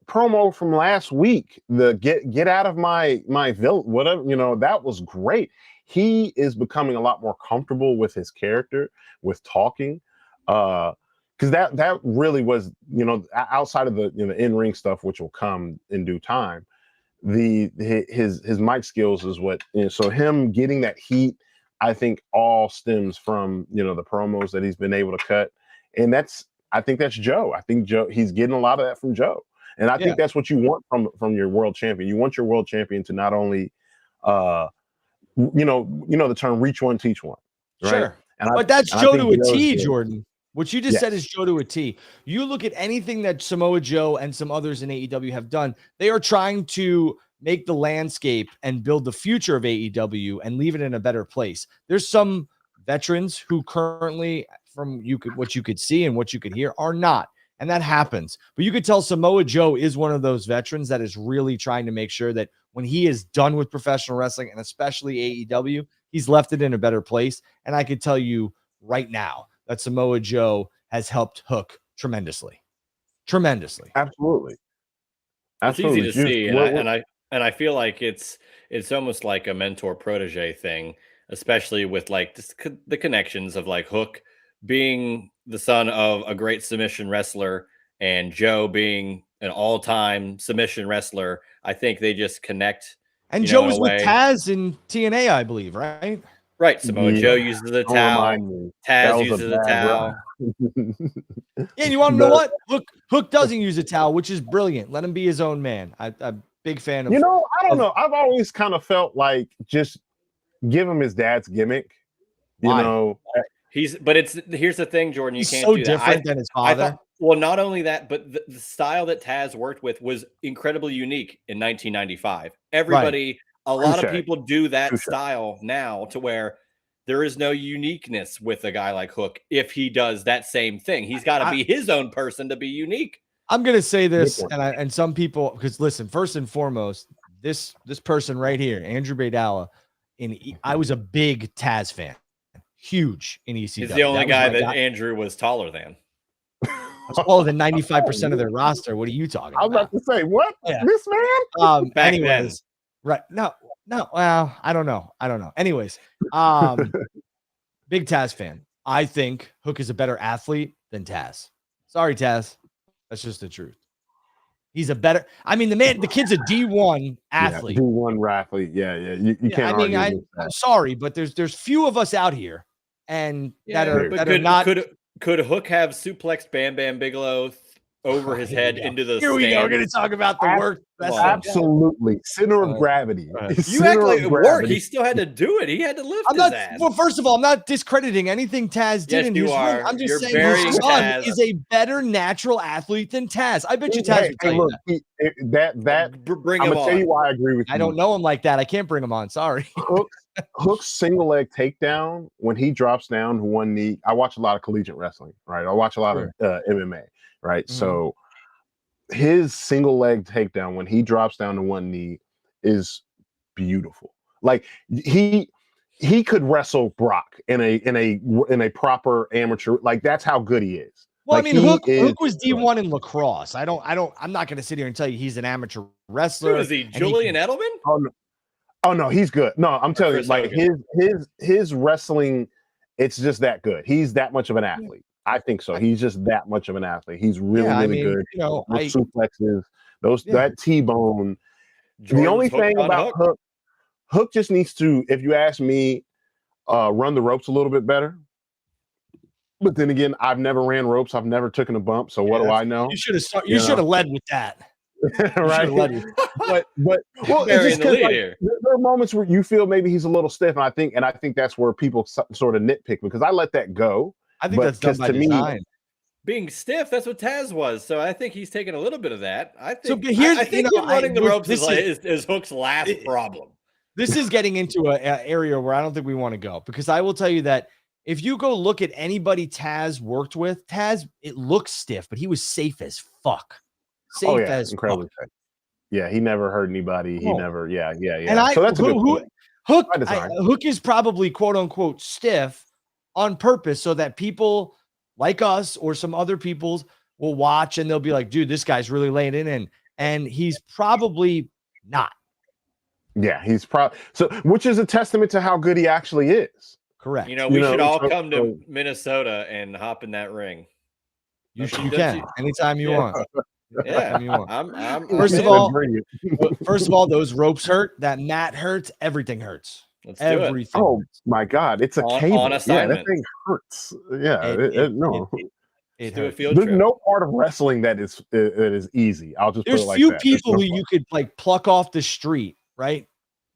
promo from last week, the get out of my village, whatever, that was great. he is becoming a lot more comfortable with his character, with talking. Because that really was, outside of the in-ring stuff, which will come in due time, his mic skills is what, so him getting that heat, I think all stems from the promos that he's been able to cut. And I think that's Joe. I think Joe, he's getting a lot of that from Joe. And I think that's what you want from your world champion. You want your world champion to not only the term reach one, teach one. Right? Sure. But that's Joe to a T, Jordan. What you just said is Joe to a T. You look at anything that Samoa Joe and some others in AEW have done, they are trying to make the landscape and build the future of AEW and leave it in a better place. There's some veterans who currently, from what you could see and what you could hear, are not. And that happens. But you could tell Samoa Joe is one of those veterans that is really trying to make sure that when he is done with professional wrestling, and especially AEW, he's left it in a better place. And I could tell you right now that Samoa Joe has helped Hook tremendously. Tremendously. Absolutely. It's easy to see. And I feel like it's almost like a mentor protege thing, especially with like the connections of like Hook being the son of a great submission wrestler and Joe being an all-time submission wrestler. I think they just connect. And Joe was with Taz in TNA, I believe, right? Right. Samoa Joe uses the towel. Taz uses the towel. Yeah, and you want to know what? Hook doesn't use a towel, which is brilliant. Let him be his own man. I'm a big fan of. I don't know. I've always kind of felt like just give him his dad's gimmick. Why? Here's the thing, Jordan. You can't so do that. Different than his father. Well, not only that, but the style that Taz worked with was incredibly unique in 1995. Everybody, a lot of people do that style now to where there is no uniqueness with a guy like Hook. If he does that same thing, he's got to be his own person to be unique. I'm going to say this, and some people, because listen, first and foremost, this person right here, Andrew Baydala, I was a big Taz fan, huge in ECW. He's the only guy that Andrew was taller than. Taller than 95% of their roster. What are you talking about? I was about to say, what? Yeah. This man? Anyways, right. No. Well, I don't know. Anyways, big Taz fan. I think Hook is a better athlete than Taz. Sorry, Taz. That's just the truth. He's a better. I mean, the kid's a D1 athlete. Yeah, D1 athlete. Yeah. You can't. I mean, I'm sorry, but there's few of us out here, and that are not. Could Hook have suplexed Bam Bam Bigelow over his head into the Here we go. We're going to talk about the work. Absolutely. Center of gravity. You act like it worked. He still had to do it. He had to lift his ass. Well, first of all, I'm not discrediting anything Taz did in his ring. I'm just saying his son is a better natural athlete than Taz. I bet you Taz would tell you that. Bring him on. I'm going to tell you why I agree with you. I don't know him like that. I can't bring him on. Sorry. Hook's single leg takedown, when he drops down to one knee, I watch a lot of collegiate wrestling, right? I watch a lot of MMA, right? Mm-hmm. So his single leg takedown, when he drops down to one knee, is beautiful. Like he could wrestle Brock in a proper amateur. Like that's how good he is. Well, like, I mean, Hook was D1 in lacrosse. I'm not going to sit here and tell you he's an amateur wrestler. Who is he? Julian Edelman? Oh no, he's good. No, I'm telling you, like his wrestling, it's just that good. He's that much of an athlete. I think so. He's just that much of an athlete. He's really good. Suplexes, that T-bone. The only thing about Hook just needs to, if you ask me, run the ropes a little bit better. But then again, I've never ran ropes. I've never taken a bump. So what do I know? You should have led with that. Right. but it's just there are moments where you feel maybe he's a little stiff, and I think that's where people sort of nitpick, because I let that go. I think that's done by design. Being stiff, that's what Taz was. So I think he's taking a little bit of that. I think running the ropes is Hook's last problem. This is getting into an area where I don't think we want to go, because I will tell you that if you go look at anybody Taz worked with, it looks stiff, but he was safe as fuck. Incredibly safe. Yeah, he never hurt anybody. He never. Yeah. And so that's Hook is probably quote unquote stiff on purpose, so that people like us or some other peoples will watch and they'll be like, dude, this guy's really laying it in. And he's probably not. Yeah, he's probably so, which is a testament to how good he actually is. Correct. You know, we should all so, come to Minnesota and hop in that ring. You Don't can anytime you yeah. want. Yeah, Anytime you want. I'm First of in. all, bring it. first of all, those ropes hurt. That mat hurts. Everything hurts. Let's do it. Everything. Oh hurts. my God, it's a On cable. Yeah, that assignment. thing hurts. Yeah, no. Let's do a Hurts. field There's trip. no part of wrestling that is easy. I'll just put There's it like few that. There's people no who you could like pluck off the street, right?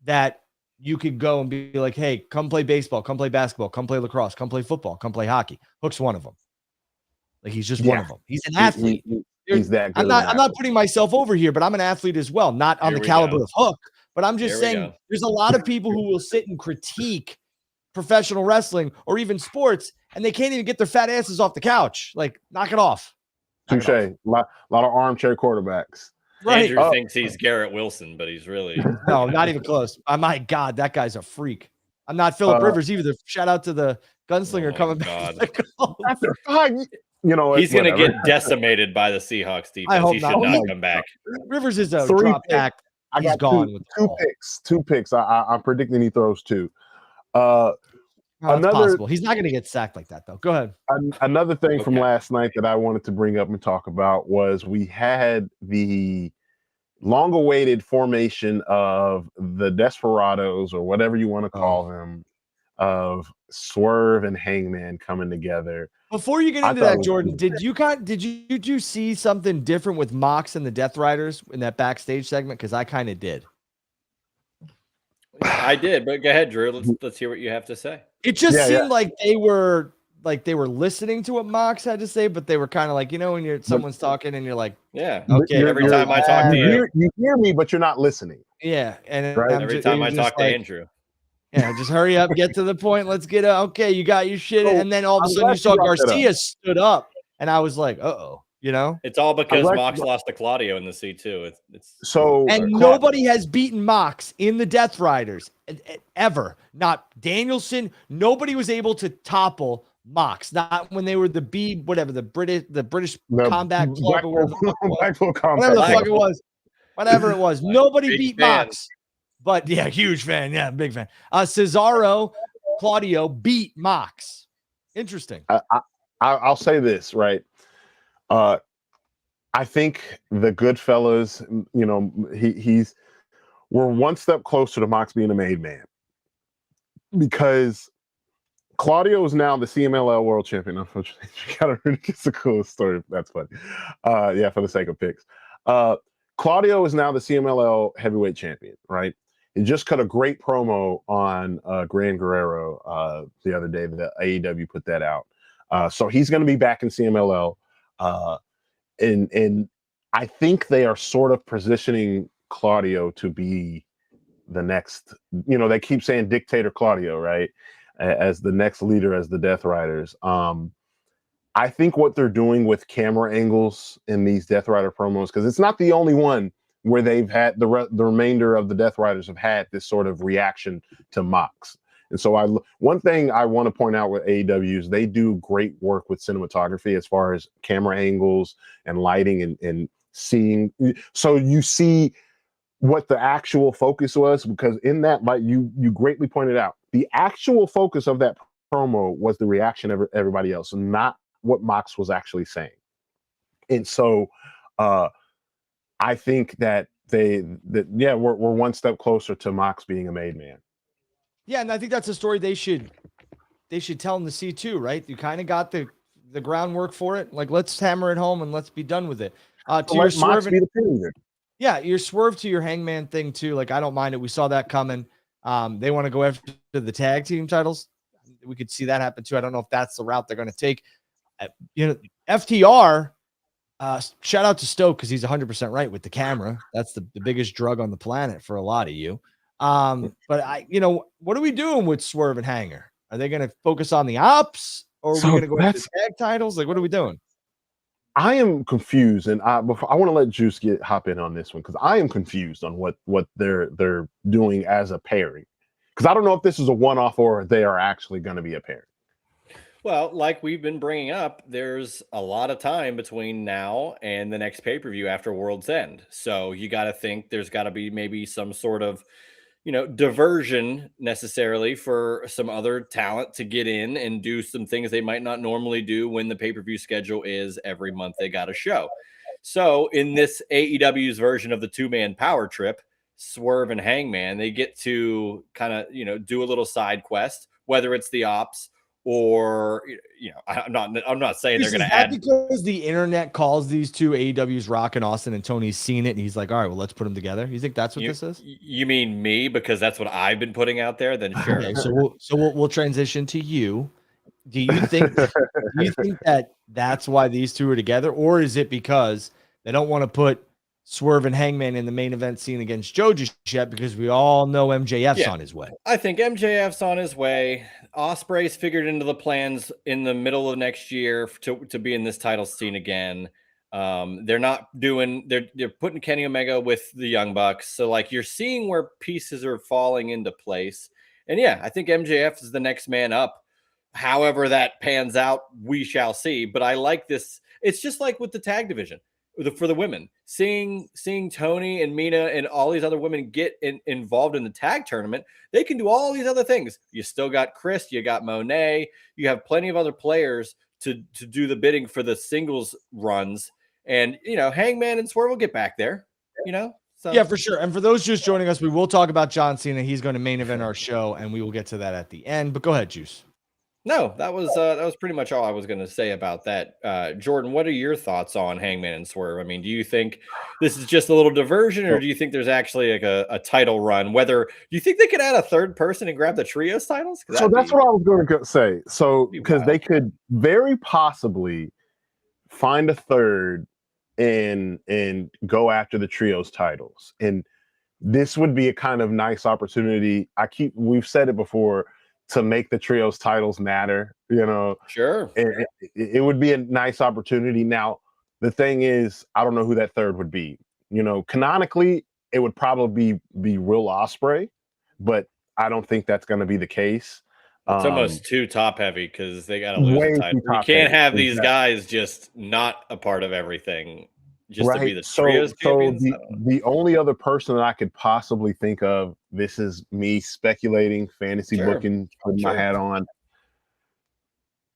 That you could go and be like, hey, come play baseball, come play basketball, come play lacrosse, come play football, come play hockey. Hook's one of them. Like he's just one of them. He's an athlete. He's that good. I'm not putting myself over here, but I'm an athlete as well. Not on Here the we caliber go. of Hook, but I'm just Here we saying go. there's a lot of people who will sit and critique professional wrestling or even sports, and they can't even get their fat asses off the couch. Like, knock it off. Touche. Lot of armchair quarterbacks. Right. Andrew thinks he's Garrett Wilson, but he's really No, not even close. My God, that guy's a freak. I'm not Philip Rivers either. Shout out to the gunslinger coming back. After 5, you know, he's going to get decimated by the Seahawks defense. I hope he should not. not come back. Rivers is a 3 drop picks. back. I He's got gone. two picks. I'm predicting he throws 2. That's possible. He's not going to get sacked like that, though. Go ahead. Another thing from last night that I wanted to bring up and talk about was we had the long-awaited formation of the Desperados, or whatever you want to call them, of Swerve and Hangman coming together. Before you get into that, Jordan, did you see something different with Mox and the Death Riders in that backstage segment? Because I kind of did. I did, but go ahead, Drew. Let's hear what you have to say. It just seemed like they were listening to what Mox had to say, but they were kind of like, when someone's talking and you're like, yeah, okay. Every time I talk to you, you hear me, but you're not listening. Yeah, and right? Every time I talk to Andrew. Yeah, just hurry up, get to the point. Let's get okay. You got your shit, and then all of a sudden you saw Garcia stood up, and I was like, "Uh-oh," It's all because Mox lost to Claudio in the C2. It's so, and nobody has beaten Mox in the Death Riders ever. Not Danielson. Nobody was able to topple Mox. Not when they were the British Combat Club, or whatever the fuck it was. Whatever it was, nobody beat Mox. But yeah, huge fan. Yeah, big fan. Cesaro, Claudio beat Mox. Interesting. I'll say this, right? I think the Goodfellas, we're one step closer to Mox being a made man, because Claudio is now the CMLL World Champion. Unfortunately, it's a cool story. That's funny. Yeah, for the sake of picks. Claudio is now the CMLL Heavyweight Champion, right? He just cut a great promo on Gran Guerrero the other day. The AEW put that out. So he's going to be back in CMLL. And I think they are sort of positioning Claudio to be the next, they keep saying Dictator Claudio, right? As the next leader, as the Death Riders. I think what they're doing with camera angles in these Death Rider promos, because it's not the only one where they've had the remainder of the Death Riders have had this sort of reaction to Mox. And so one thing I want to point out with AEW is they do great work with cinematography as far as camera angles and lighting and seeing. So you see what the actual focus was, because in that, like you greatly pointed out, the actual focus of that promo was the reaction of everybody else, not what Mox was actually saying. And so I think that we're one step closer to Mox being a made man. Yeah, and I think that's a story they should tell in the C2, right? You kind of got the groundwork for it. Like, let's hammer it home and let's be done with it. To your Swerve, yeah, your Swerve to your Hangman thing too. Like, I don't mind it. We saw that coming. They want to go after the tag team titles. We could see that happen too. I don't know if that's the route they're going to take. FTR. Shout out to Stoke, because he's 100% right with the camera. That's the biggest drug on the planet for a lot of you. But what are we doing with Swerve and Hanger? Are they going to focus on the ops, or are we going to go after the tag titles? Like, what are we doing? I am confused, and I want to let Juice hop in on this one, because I am confused on what they're doing as a pairing, because I don't know if this is a one-off or they are actually going to be a pairing. Well, like we've been bringing up, there's a lot of time between now and the next pay-per-view after World's End. So you got to think there's got to be maybe some sort of diversion necessarily for some other talent to get in and do some things they might not normally do when the pay-per-view schedule is every month they got a show. So in this AEW's version of the two-man power trip, Swerve and Hangman, they get to kind of, do a little side quest, whether it's the ops or, I'm not saying they're going to add. Because the internet calls these two AEW's Rock and Austin, and Tony's seen it, and he's like, all right, well, let's put them together. You think that's what this is? You mean me, because that's what I've been putting out there? Then sure. Okay, so we'll transition to you. Do you think that's why these two are together, or is it because they don't want to put Swerve and Hangman in the main event scene against Joe just yet, because we all know MJF's on his way? I think MJF's on his way. Ospreay's figured into the plans in the middle of next year to be in this title scene again. They're putting Kenny Omega with the Young Bucks. So like you're seeing where pieces are falling into place. And yeah, I think MJF is the next man up. However that pans out, we shall see. But I like this. It's just like with the tag division for the women, seeing Tony and Mina and all these other women get involved in the tag tournament. They can do all these other things. You still got Chris, you got Monet, you have plenty of other players to do the bidding for the singles runs. And, Hangman and Swerve will get back there, So. Yeah, for sure. And for those just joining us, we will talk about John Cena. He's going to main event our show, and we will get to that at the end. But go ahead, Juice. No, that was pretty much all I was going to say about that. Jordan, what are your thoughts on Hangman and Swerve? I mean, do you think this is just a little diversion, or do you think there's actually like a title run? Do you think they could add a third person and grab the trios titles? So that's what I was going to say. So because they could very possibly find a third and go after the trios titles, and this would be a kind of nice opportunity. We've said it before, to make the trios titles matter, Sure. It would be a nice opportunity. Now, the thing is, I don't know who that third would be. Canonically, it would probably be Will Ospreay, but I don't think that's going to be the case. It's almost too top heavy because they got to lose the title. You can't have these guys just not a part of everything. Just to be the trios champions. So the only other person that I could possibly think of, this is me speculating, fantasy booking, putting my hat on.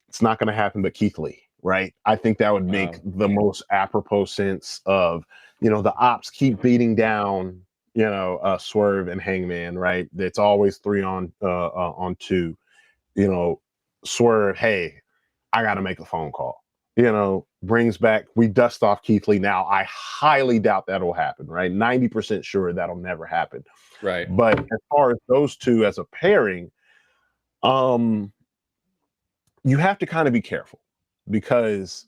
It's not going to happen, but Keith Lee, right? I think that would make the most apropos sense of, the ops keep beating down, Swerve and Hangman, right? It's always 3 on 2. Swerve, hey, I got to make a phone call. Brings back, we dust off Keith Lee. Now, I highly doubt that'll happen, right? 90% sure that'll never happen. Right. But as far as those two as a pairing, you have to kind of be careful, because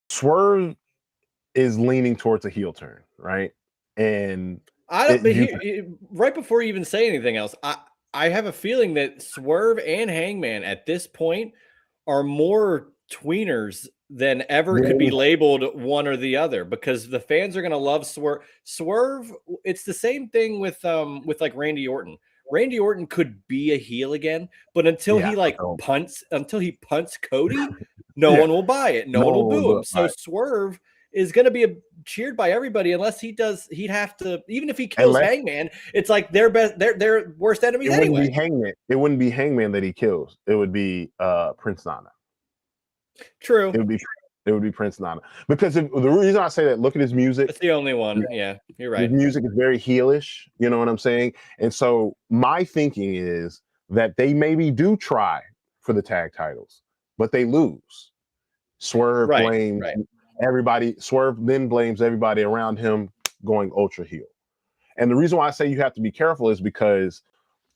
Swerve is leaning towards a heel turn, right? And right before you even say anything else, I have a feeling that Swerve and Hangman at this point are more tweeners than ever could be labeled one or the other, because the fans are going to love Swerve. It's the same thing with like Randy Orton. Randy Orton could be a heel again, but until he punts Cody, no one will buy it. No one will boo him. So Swerve is going to be cheered by everybody, unless he'd have to, even if he kills Hangman, it's like their worst enemies anyway. It wouldn't be Hangman that he kills. It would be Prince Nana. True. It would be Prince Nana, because the reason I say that, look at his music. It's the only one. Yeah, you're right. His music is very heelish. You know what I'm saying? And so my thinking is that they maybe do try for the tag titles, but they lose. Swerve blames everybody. Swerve then blames everybody around him, going ultra heel. And the reason why I say you have to be careful is because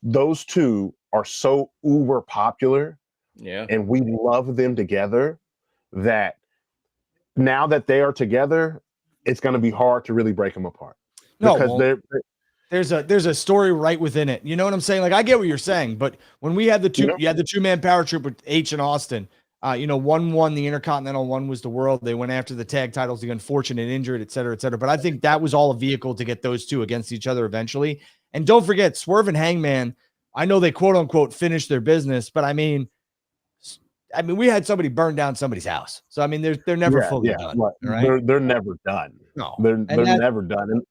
those two are so uber popular. Yeah. And we love them together, that now that they are together, it's going to be hard to really break them apart. Because there's a story right within it. You know what I'm saying? Like, I get what you're saying, but when we had you had the two-man power trip with H and Austin, one won the Intercontinental, one was the World. They went after the tag titles, the unfortunate injured, et cetera, et cetera. But I think that was all a vehicle to get those two against each other eventually. And don't forget, Swerve and Hangman, I know they quote unquote finished their business, but I mean, we had somebody burn down somebody's house. So, I mean, they're never fully done. Right? They're never done. No. They're never done.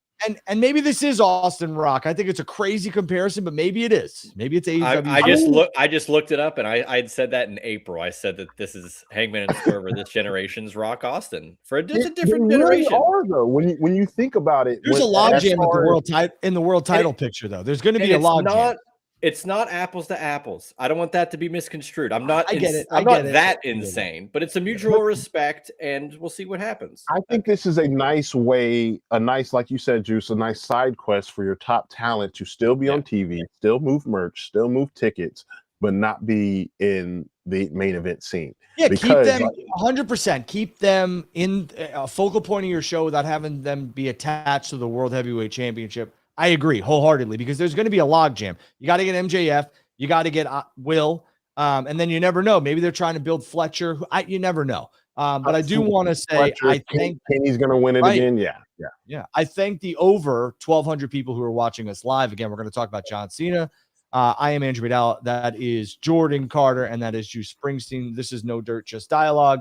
And maybe this is Austin Rock. I think it's a crazy comparison, but maybe it is. Maybe it's AEW. I just looked it up, and I'd said that in April. I said that this is Hangman and Swerve, this generation's Rock Austin for just a different generation. Really are, though. When you think about it, there's a logjam in the world title picture, though. There's going to be a logjam. It's not apples to apples. I don't want that to be misconstrued. I'm not. I'm not that insane, but it's a mutual respect, and we'll see what happens. I think this is a nice way, like you said, Juice, a nice side quest for your top talent to still be on TV, still move merch, still move tickets, but not be in the main event scene. Yeah, because, keep them 100%. Keep them in a focal point of your show without having them be attached to the World Heavyweight Championship. I agree wholeheartedly because there's going to be a logjam. You got to get MJF. You got to get Will. And then you never know. Maybe they're trying to build Fletcher. You never know. But I do want to say, Fletcher, I think Kenny's going to win it again. Yeah. I thank the over 1,200 people who are watching us live. Again, we're going to talk about John Cena. I am Andrew Vidal. That is Jordan Carter, and that is Juice Springsteen. This is No Dirt, Just Dialogue.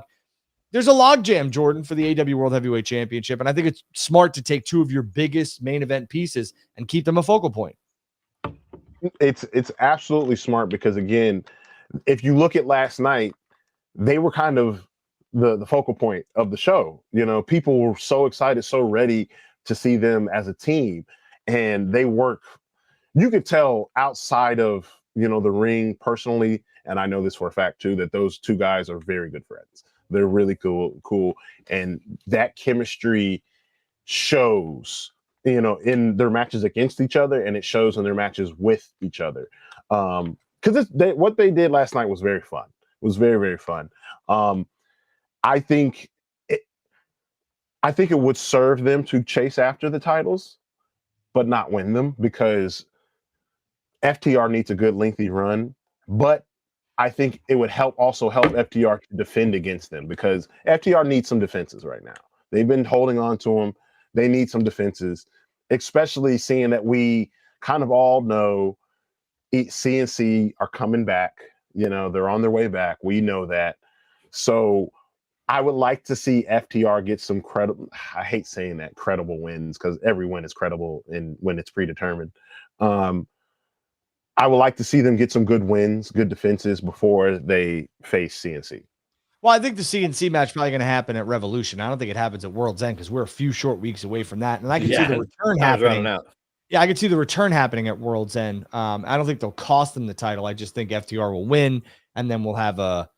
There's a logjam, Jordan, for the AEW World Heavyweight Championship, and I think it's smart to take two of your biggest main event pieces and keep them a focal point. It's absolutely smart because, again, if you look at last night, they were kind of the focal point of the show. You know, people were so excited, so ready to see them as a team, and they work. You could tell outside of, the ring personally, and I know this for a fact too, that those two guys are very good friends. They're really cool. And that chemistry shows, in their matches against each other, and it shows in their matches with each other. Because what they did last night was very fun. It was very, very fun. I think it would serve them to chase after the titles, but not win them, because FTR needs a good lengthy run. But I think it would also help FTR to defend against them, because FTR needs some defenses right now. They've been holding on to them. They need some defenses, especially seeing that we kind of all know CNC are coming back. They're on their way back. We know that. So I would like to see FTR get some credible, I hate saying that, credible wins, because every win is credible when it's predetermined. I would like to see them get some good wins, good defenses before they face CNC. Well, I think the CNC match is probably going to happen at Revolution. I don't think it happens at World's End because we're a few short weeks away from that. And I can see the return happening. Yeah, I can see the return happening at World's End. I don't think they'll cost them the title. I just think FTR will win, and then we'll have a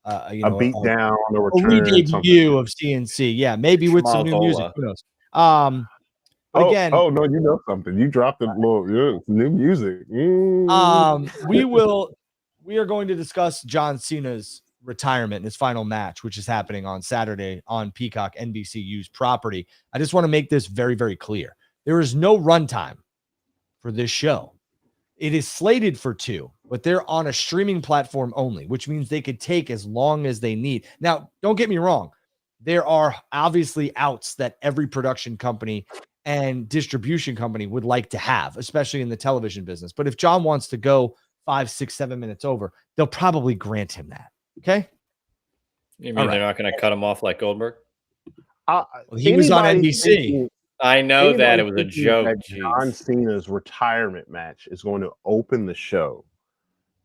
beatdown or a re-debut of CNC. Yeah, maybe with some new music. Who knows? But again, no, you know something. You dropped a little new music. We are going to discuss John Cena's retirement in his final match, which is happening on Saturday on Peacock, NBCU's property. I just want to make this very, very clear. There is no runtime for this show. It is slated for 2, but they're on a streaming platform only, which means they could take as long as they need. Now, don't get me wrong. There are obviously outs that every production company and distribution company would like to have, especially in the television business. But if John wants to go 5, 6, 7 minutes over, they'll probably grant him that. Okay. You mean they're not going to cut him off like Goldberg? He was on NBC. I know that it was a joke. John Cena's retirement match is going to open the show.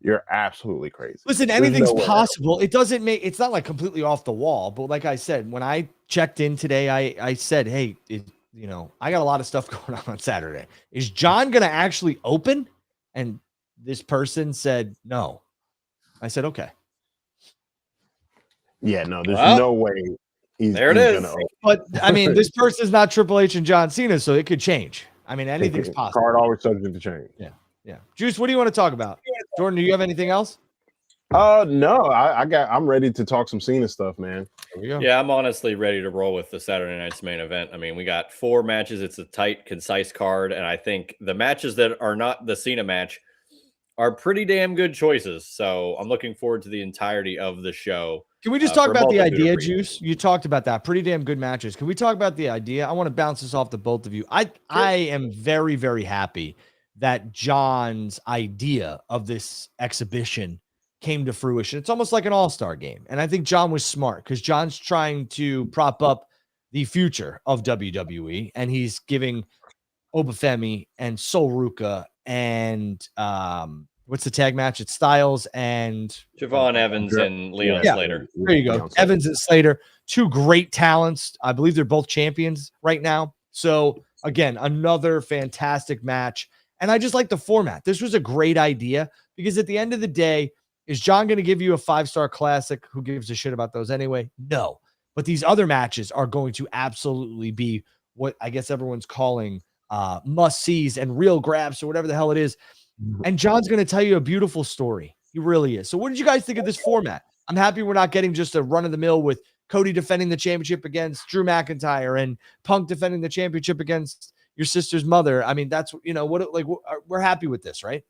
You're absolutely crazy. Listen, anything's possible. It's not like completely off the wall, but like I said, when I checked in today, I said, hey, I got a lot of stuff going on Saturday. Is John going to actually open? And this person said no. I said, okay. Yeah, no, there's no way he's going to open. But, I mean, this person is not Triple H and John Cena, so it could change. I mean, anything's possible. Card always subject to change. Yeah. Juice, what do you want to talk about? Jordan, do you have anything else? No, I'm ready to talk some Cena stuff, man. Yeah, I'm honestly ready to roll with the Saturday night's main event. I mean, we got 4 matches. It's a tight, concise card, and I think the matches that are not the Cena match are pretty damn good choices. So I'm looking forward to the entirety of the show. Can we just talk about the idea, Juice? You talked about that. Pretty damn good matches. Can we talk about the idea? I want to bounce this off to both of you. I am very, very happy that John's idea of this exhibition came to fruition. It's almost like an all-star game. And I think John was smart because John's trying to prop up the future of WWE. And he's giving Obafemi and Sol Ruka and what's the tag match? It's Styles and Javon Evans and Leon yeah, Slater. there you go. Evans and Slater, two great talents. I believe they're both champions right now. So again, another fantastic match. And I just like the format. This was a great idea because at the end of the day, is John going to give you a 5-star classic? Who gives a shit about those anyway? No. But these other matches are going to absolutely be what I guess everyone's calling must-sees and real grabs or whatever the hell it is. And John's going to tell you a beautiful story. He really is. So what did you guys think of this format? I'm happy we're not getting just a run-of-the-mill with Cody defending the championship against Drew McIntyre and Punk defending the championship against your sister's mother. I mean, that's, we're happy with this, right?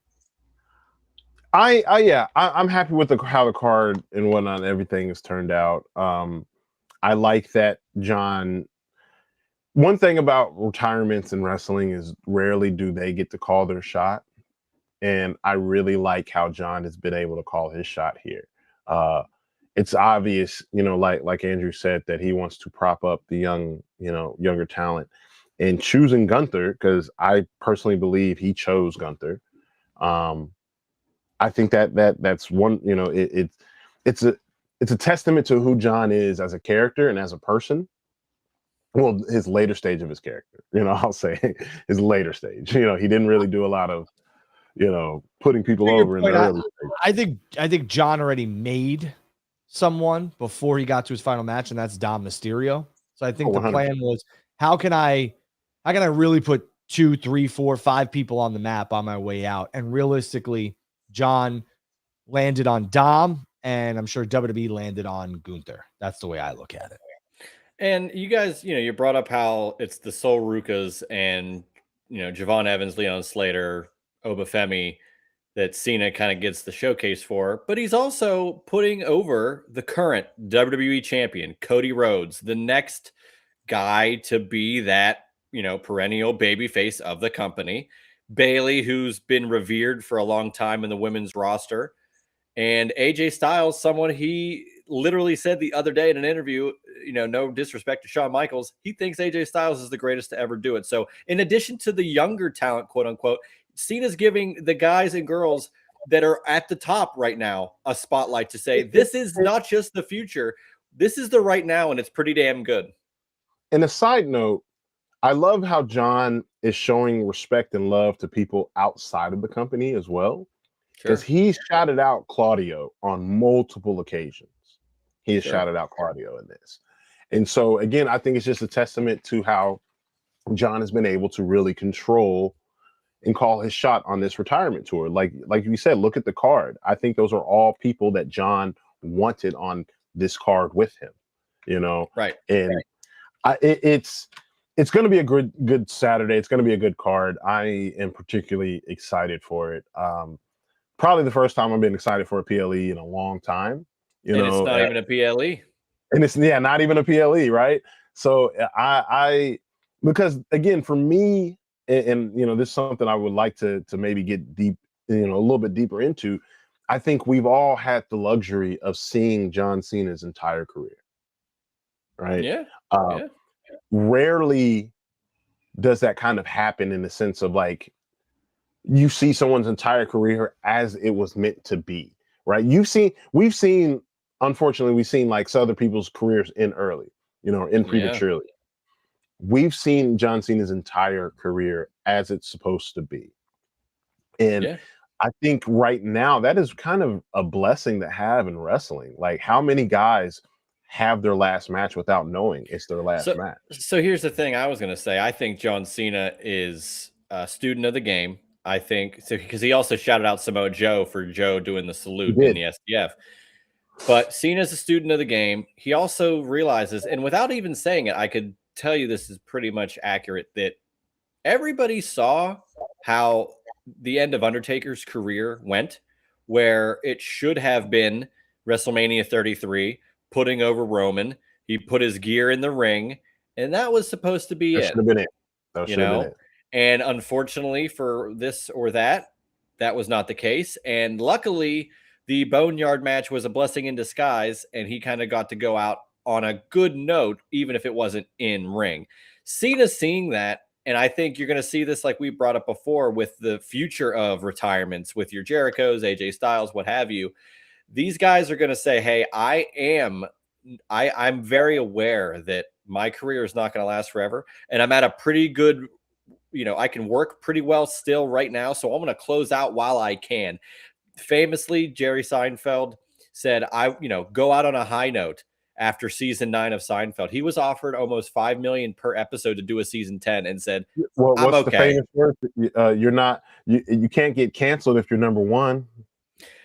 I'm happy with how the card and whatnot, everything has turned out. I like that John. One thing about retirements in wrestling is rarely do they get to call their shot. And I really like how John has been able to call his shot here. It's obvious, like Andrew said, that he wants to prop up the younger talent. And choosing Gunther, because I personally believe he chose Gunther. I think that's one, it's a testament to who John is as a character and as a person. Well, his later stage of his character, I'll say his later stage. He didn't really do a lot of, putting people over in the early stage. I think John already made someone before he got to his final match, and that's Dom Mysterio. So I think the plan was, how can I really put 2, 3, 4, 5 people on the map on my way out? And realistically, John landed on Dom, and I'm sure WWE landed on Gunther. That's the way I look at it. And you guys, you brought up how it's the Sol Rukas and, Javon Evans, Leon Slater, Obafemi that Cena kind of gets the showcase for. But he's also putting over the current WWE champion, Cody Rhodes, the next guy to be that, perennial babyface of the company. Bayley, who's been revered for a long time in the women's roster. And AJ Styles, someone he literally said the other day in an interview, no disrespect to Shawn Michaels, he thinks AJ Styles is the greatest to ever do it. So in addition to the younger talent, quote unquote, Cena's giving the guys and girls that are at the top right now a spotlight to say, this is not just the future. This is the right now, and it's pretty damn good. And a side note, I love how John is showing respect and love to people outside of the company as well. Because he shouted out Claudio on multiple occasions. He has shouted out Claudio in this. And so, again, I think it's just a testament to how John has been able to really control and call his shot on this retirement tour. Like you said, look at the card. I think those are all people that John wanted on this card with him, Right. And it's going to be a good Saturday. It's going to be a good card. I am particularly excited for it. Probably the first time I've been excited for a PLE in a long time. It's not even a PLE. And it's not even a PLE, right? So I because again, for me, and this is something I would like to maybe get deep, a little bit deeper into. I think we've all had the luxury of seeing John Cena's entire career. Right? Yeah. Rarely does that kind of happen in the sense of like, you see someone's entire career as it was meant to be, right? We've seen like other people's careers end early, end prematurely. Yeah. We've seen John Cena's entire career as it's supposed to be. And I think right now that is kind of a blessing to have in wrestling. Like, how many guys have their last match without knowing it's their last match? So here's the thing I was going to say. I think John Cena is a student of the game. I think so, because he also shouted out Samoa Joe for Joe doing the salute in the SDF. But Cena's a student of the game. He also realizes, and without even saying it, I could tell you this is pretty much accurate, that everybody saw how the end of Undertaker's career went, where it should have been WrestleMania 33, putting over Roman. He put his gear in the ring, and that was supposed to be it. That should have been it. That should have been it. And unfortunately for this or that was not the case. And luckily, the Boneyard match was a blessing in disguise, and he kind of got to go out on a good note, even if it wasn't in ring. Cena seeing that And I think you're going to see this, like we brought up before, with the future of retirements, with your Jerichos, AJ Styles, what have you. These guys are going to say, hey, I'm very aware that my career is not going to last forever. And I'm at a pretty good, I can work pretty well still right now. So I'm going to close out while I can. Famously, Jerry Seinfeld said, go out on a high note. After season 9 of Seinfeld, he was offered almost $5 million per episode to do a season 10 and said, well, I'm what's the okay. famous word? You can't get canceled if you're number one.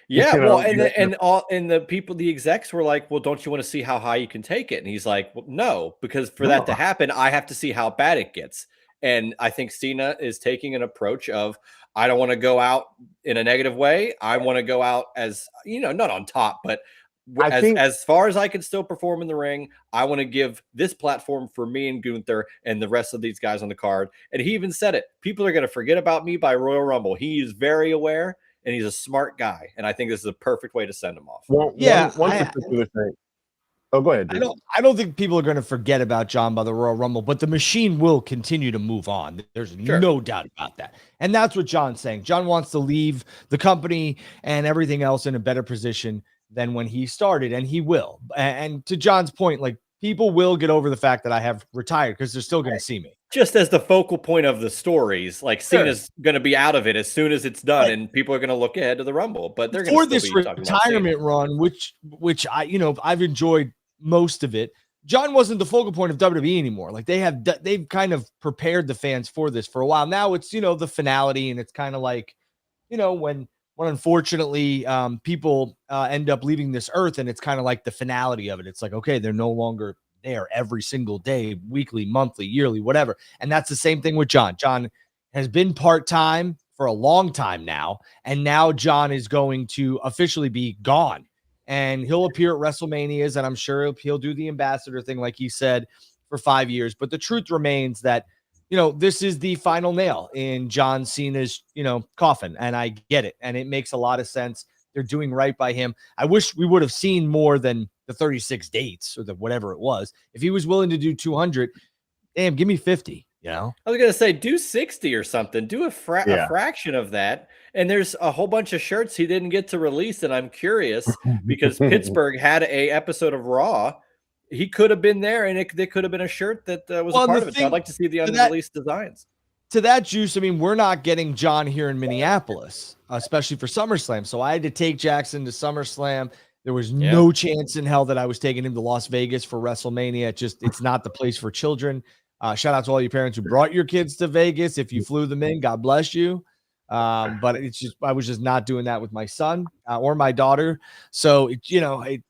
Yeah, well, and the people, the execs were like, well, don't you want to see how high you can take it? And he's like, well, no, because for that to happen, I have to see how bad it gets. And I think Cena is taking an approach of, I don't want to go out in a negative way. I want to go out as, not on top, but as far as I can still perform in the ring, I want to give this platform for me and Gunther and the rest of these guys on the card. And he even said it. People are going to forget about me by Royal Rumble. He is very aware. And he's a smart guy, and I think this is a perfect way to send him off. One particular thing. Oh, go ahead, Drew. I don't think people are going to forget about John by the Royal Rumble, but the machine will continue to move on. There's no doubt about that. And that's what John's saying. John wants to leave the company and everything else in a better position than when he started, and he will. And to John's point, like, people will get over the fact that I have retired because they're still going to see me. Just as the focal point of the stories, like Cena's going to be out of it as soon as it's done, and people are going to look ahead to the Rumble. But they're going to this retirement run, which I've enjoyed most of it. John wasn't the focal point of WWE anymore. Like they've kind of prepared the fans for this for a while. Now it's the finality, and it's kind of like when unfortunately people end up leaving this earth, and it's kind of like the finality of it. It's like, okay, they're no longer there every single day, weekly, monthly, yearly, whatever. And that's the same thing with John. John has been part-time for a long time now, and now John is going to officially be gone, and he'll appear at WrestleManias, and I'm sure he'll do the ambassador thing like he said for 5 years. But the truth remains that this is the final nail in John Cena's coffin, and I get it, and it makes a lot of sense. They're doing right by him. I wish we would have seen more than the 36 dates or the whatever it was. If he was willing to do 200, damn, give me 50. I was going to say, do 60 or something. Do a fraction of that. And there's a whole bunch of shirts he didn't get to release, and I'm curious because Pittsburgh had a episode of Raw. He could have been there, and there could have been a shirt that was a part of it. So I'd like to see the unreleased designs. To that juice, I mean, we're not getting John here in Minneapolis, especially for SummerSlam. So I had to take Jackson to SummerSlam. There was no chance in hell that I was taking him to Las Vegas for WrestleMania. It's not the place for children. Shout out to all you parents who brought your kids to Vegas. If you flew them in, God bless you. But I was just not doing that with my son or my daughter. So it's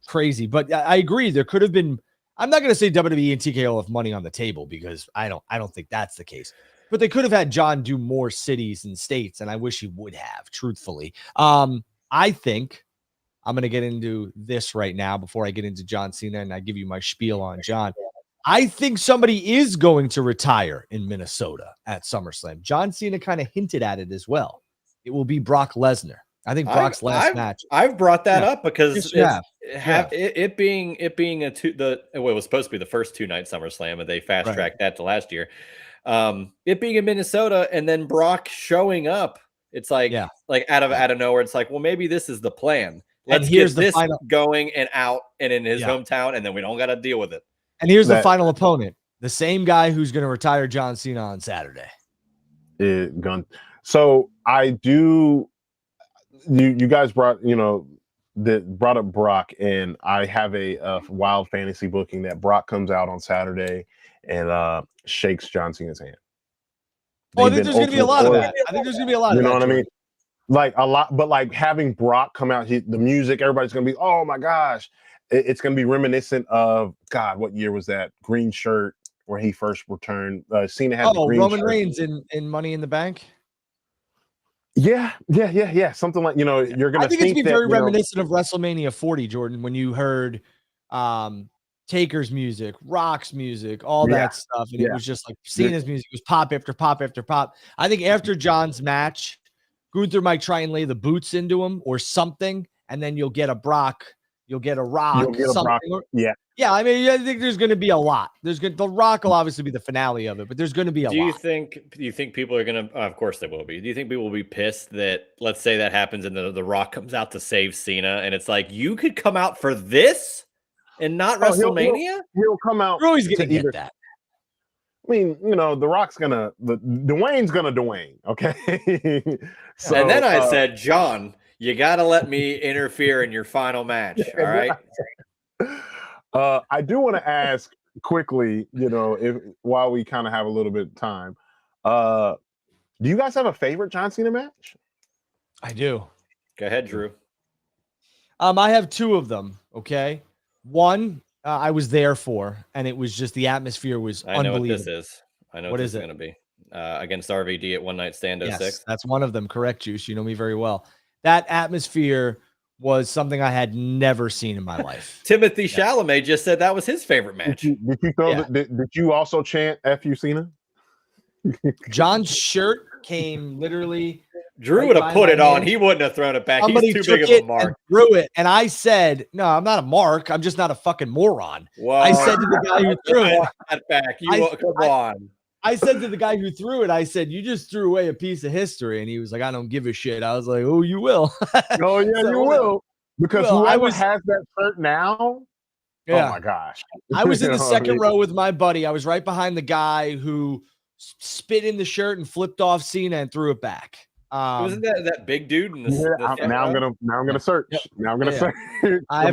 crazy. But I agree. There could have been. I'm not going to say WWE and TKO have money on the table because I don't think that's the case. But they could have had John do more cities and states, and I wish he would have, truthfully. I think I'm going to get into this right now before I get into John Cena, and I give you my spiel on John. I think somebody is going to retire in Minnesota at SummerSlam. John Cena kind of hinted at it as well. It will be Brock Lesnar. I think Brock's last match. I've brought that up because it being it was supposed to be the first 2-night SummerSlam, and they fast tracked that to last year. It being in Minnesota and then Brock showing up, it's like out of nowhere. It's like, well, maybe this is the plan. Let's get this going and out and in his hometown, and then we don't got to deal with it. And here's the final opponent, the same guy who's going to retire John Cena on Saturday. So I do. You guys brought up Brock, and I have a wild fantasy booking that Brock comes out on Saturday and shakes John Cena's hand. I think there's going to be a lot of that. I think there's going to be a lot of that. You know what I mean? Like a lot, but like having Brock come out, the music, everybody's going to be, oh my gosh. It's going to be reminiscent of, God, what year was that? Green shirt where he first returned. Cena had the green Roman shirt. Reigns in Money in the Bank. Yeah. Something like, you're going to think I think it's that, very reminiscent of WrestleMania 40, Jordan, when you heard Taker's music, Rock's music, all that stuff. And it was just like Cena's music was pop after pop after pop. I think after John's match, Gunther might try and lay the boots into him or something. And then you'll get a Brock You'll get a Rock. You'll get a Brock. Yeah. Yeah, I mean, I think there's going to be a lot. The Rock will obviously be the finale of it, but there's going to be a lot. Do you think people are going to? Of course, they will be. Do you think people will be pissed that, let's say that happens and the Rock comes out to save Cena, and it's like, you could come out for this and not WrestleMania? He'll come out. He's going to get that. I mean, the Rock's Dwayne's gonna Dwayne. Okay. So, and then I said, John, you got to let me interfere in your final match. All right. I do want to ask quickly, while we kind of have a little bit of time, do you guys have a favorite John Cena match? I do. Go ahead, Drew. I have two of them. Okay. One, I was there for, and it was just the atmosphere was unbelievable. I know what this is. I know what this is going to be. Against RVD at One Night Stand 06. Yes, that's one of them. Correct, Juice. You know me very well. That atmosphere was something I had never seen in my life. Timothy Chalamet just said that was his favorite match. Did you also chant "F.U. Cena"? John's shirt came literally. Drew would have put it on. He wouldn't have thrown it back. He's too big of a mark. Threw it, and I said, "No, I'm not a mark. I'm just not a fucking moron." Whoa. I said to the guy who threw it, back. Come on. I said to the guy who threw it, I said, "You just threw away a piece of history," and he was like, "I don't give a shit." I was like, "Oh, you will." Oh yeah, you will. Because whoever has that shirt now, yeah. Oh my gosh. I was in the second row with my buddy. I was right behind the guy who spit in the shirt and flipped off Cena and threw it back. Wasn't that big dude? Now I'm gonna search. Yep. Now I'm gonna search. I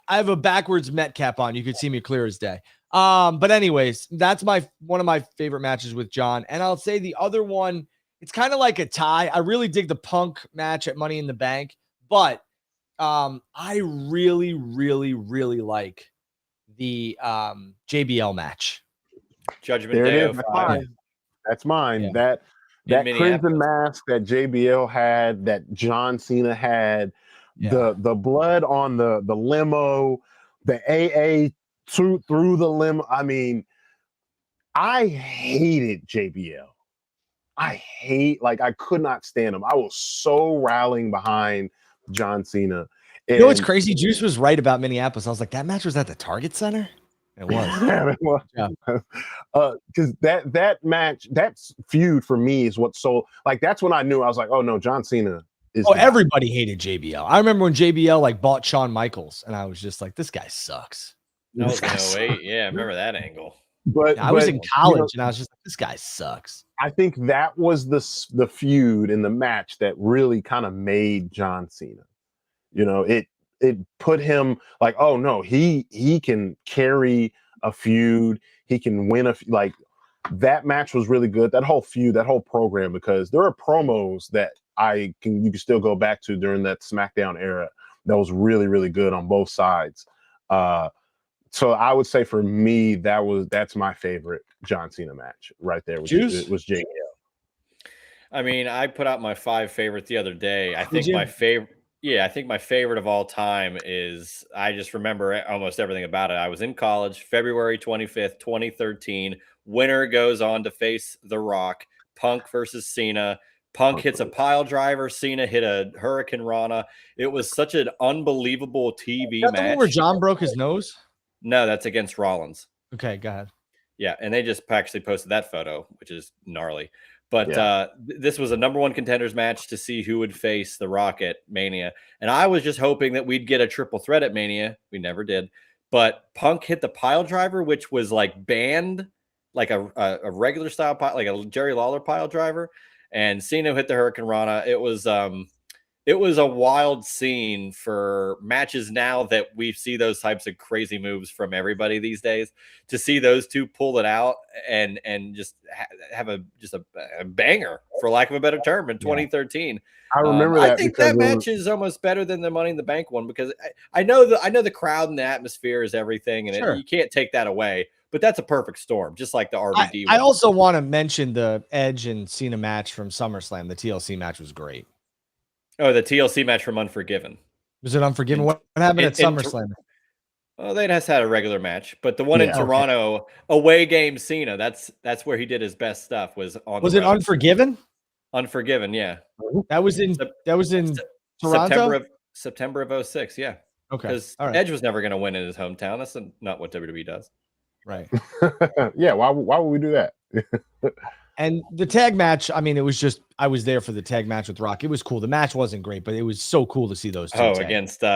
have a backwards Met cap on. You could see me clear as day. But anyways, that's one of my favorite matches with John. And I'll say the other one, it's kind of like a tie. I really dig the Punk match at Money in the Bank, but I really, really, really like the JBL match. Judgment Day 05. That's mine. Yeah. That crimson mask that JBL had, that John Cena had, the blood on the limo, the AA through the limo. I mean, I hated JBL. I could not stand him. I was so rallying behind John Cena. And, you know what's crazy? Juice was right about Minneapolis. I was like, that match was at the Target Center? It was. Yeah, it was. Yeah. Because that match, that feud for me is what that's when I knew. I was like, oh no, John Cena is. Oh, everybody hated JBL. I remember when JBL bought Shawn Michaels, and I was just like, this guy sucks. That was 08. Yeah, I remember that angle. But I was in college, and I was just like, this guy sucks. I think that was the feud in the match that really kind of made John Cena. It put him like, oh no, he can carry a feud. He can win that match was really good. That whole feud, that whole program, because there are promos that you can still go back to during that SmackDown era that was really, really good on both sides. So I would say for me, that's my favorite John Cena match right there. It was JBL. I mean, I put out my 5 favorites the other day. I think my favorite of all time is, I just remember almost everything about it. I was in college, February 25th, 2013. Winner goes on to face The Rock, Punk versus Cena. Punk hits a pile driver. Cena hit a Hurricane Rana. It was such an unbelievable TV match. The one where John broke his nose? No, that's against Rollins. Okay, go ahead. Yeah, and they just actually posted that photo, which is gnarly. But this was a #1 contenders match to see who would face The Rock at Mania. And I was just hoping that we'd get a triple threat at Mania. We never did. But Punk hit the pile driver, which was banned, like a regular style pile, like a Jerry Lawler pile driver. And Cena hit the Hurricane Rana. It was a wild scene for matches now that we see those types of crazy moves from everybody these days. To see those two pull it out and just have a banger, for lack of a better term, in 2013. I remember that. I think that match is almost better than the Money in the Bank one, because I know the crowd and the atmosphere is everything, and you can't take that away. But that's a perfect storm, just like the RVD one. I also want to mention the Edge and Cena match from SummerSlam. The TLC match was great. Oh, the TLC match from Unforgiven. Was it Unforgiven? What happened at SummerSlam? Well, they just had a regular match, but the one in Toronto, away game Cena, that's where he did his best stuff. Was it Unforgiven? Unforgiven, yeah. That was in Toronto. September of 06, yeah. Okay. Because All right. Edge was never going to win in his hometown. That's not what WWE does. Right. Yeah, why would we do that? And the tag match, I mean, it was just, I was there for the tag match with Rock. It was cool. The match wasn't great, but it was so cool to see those two. Against Miz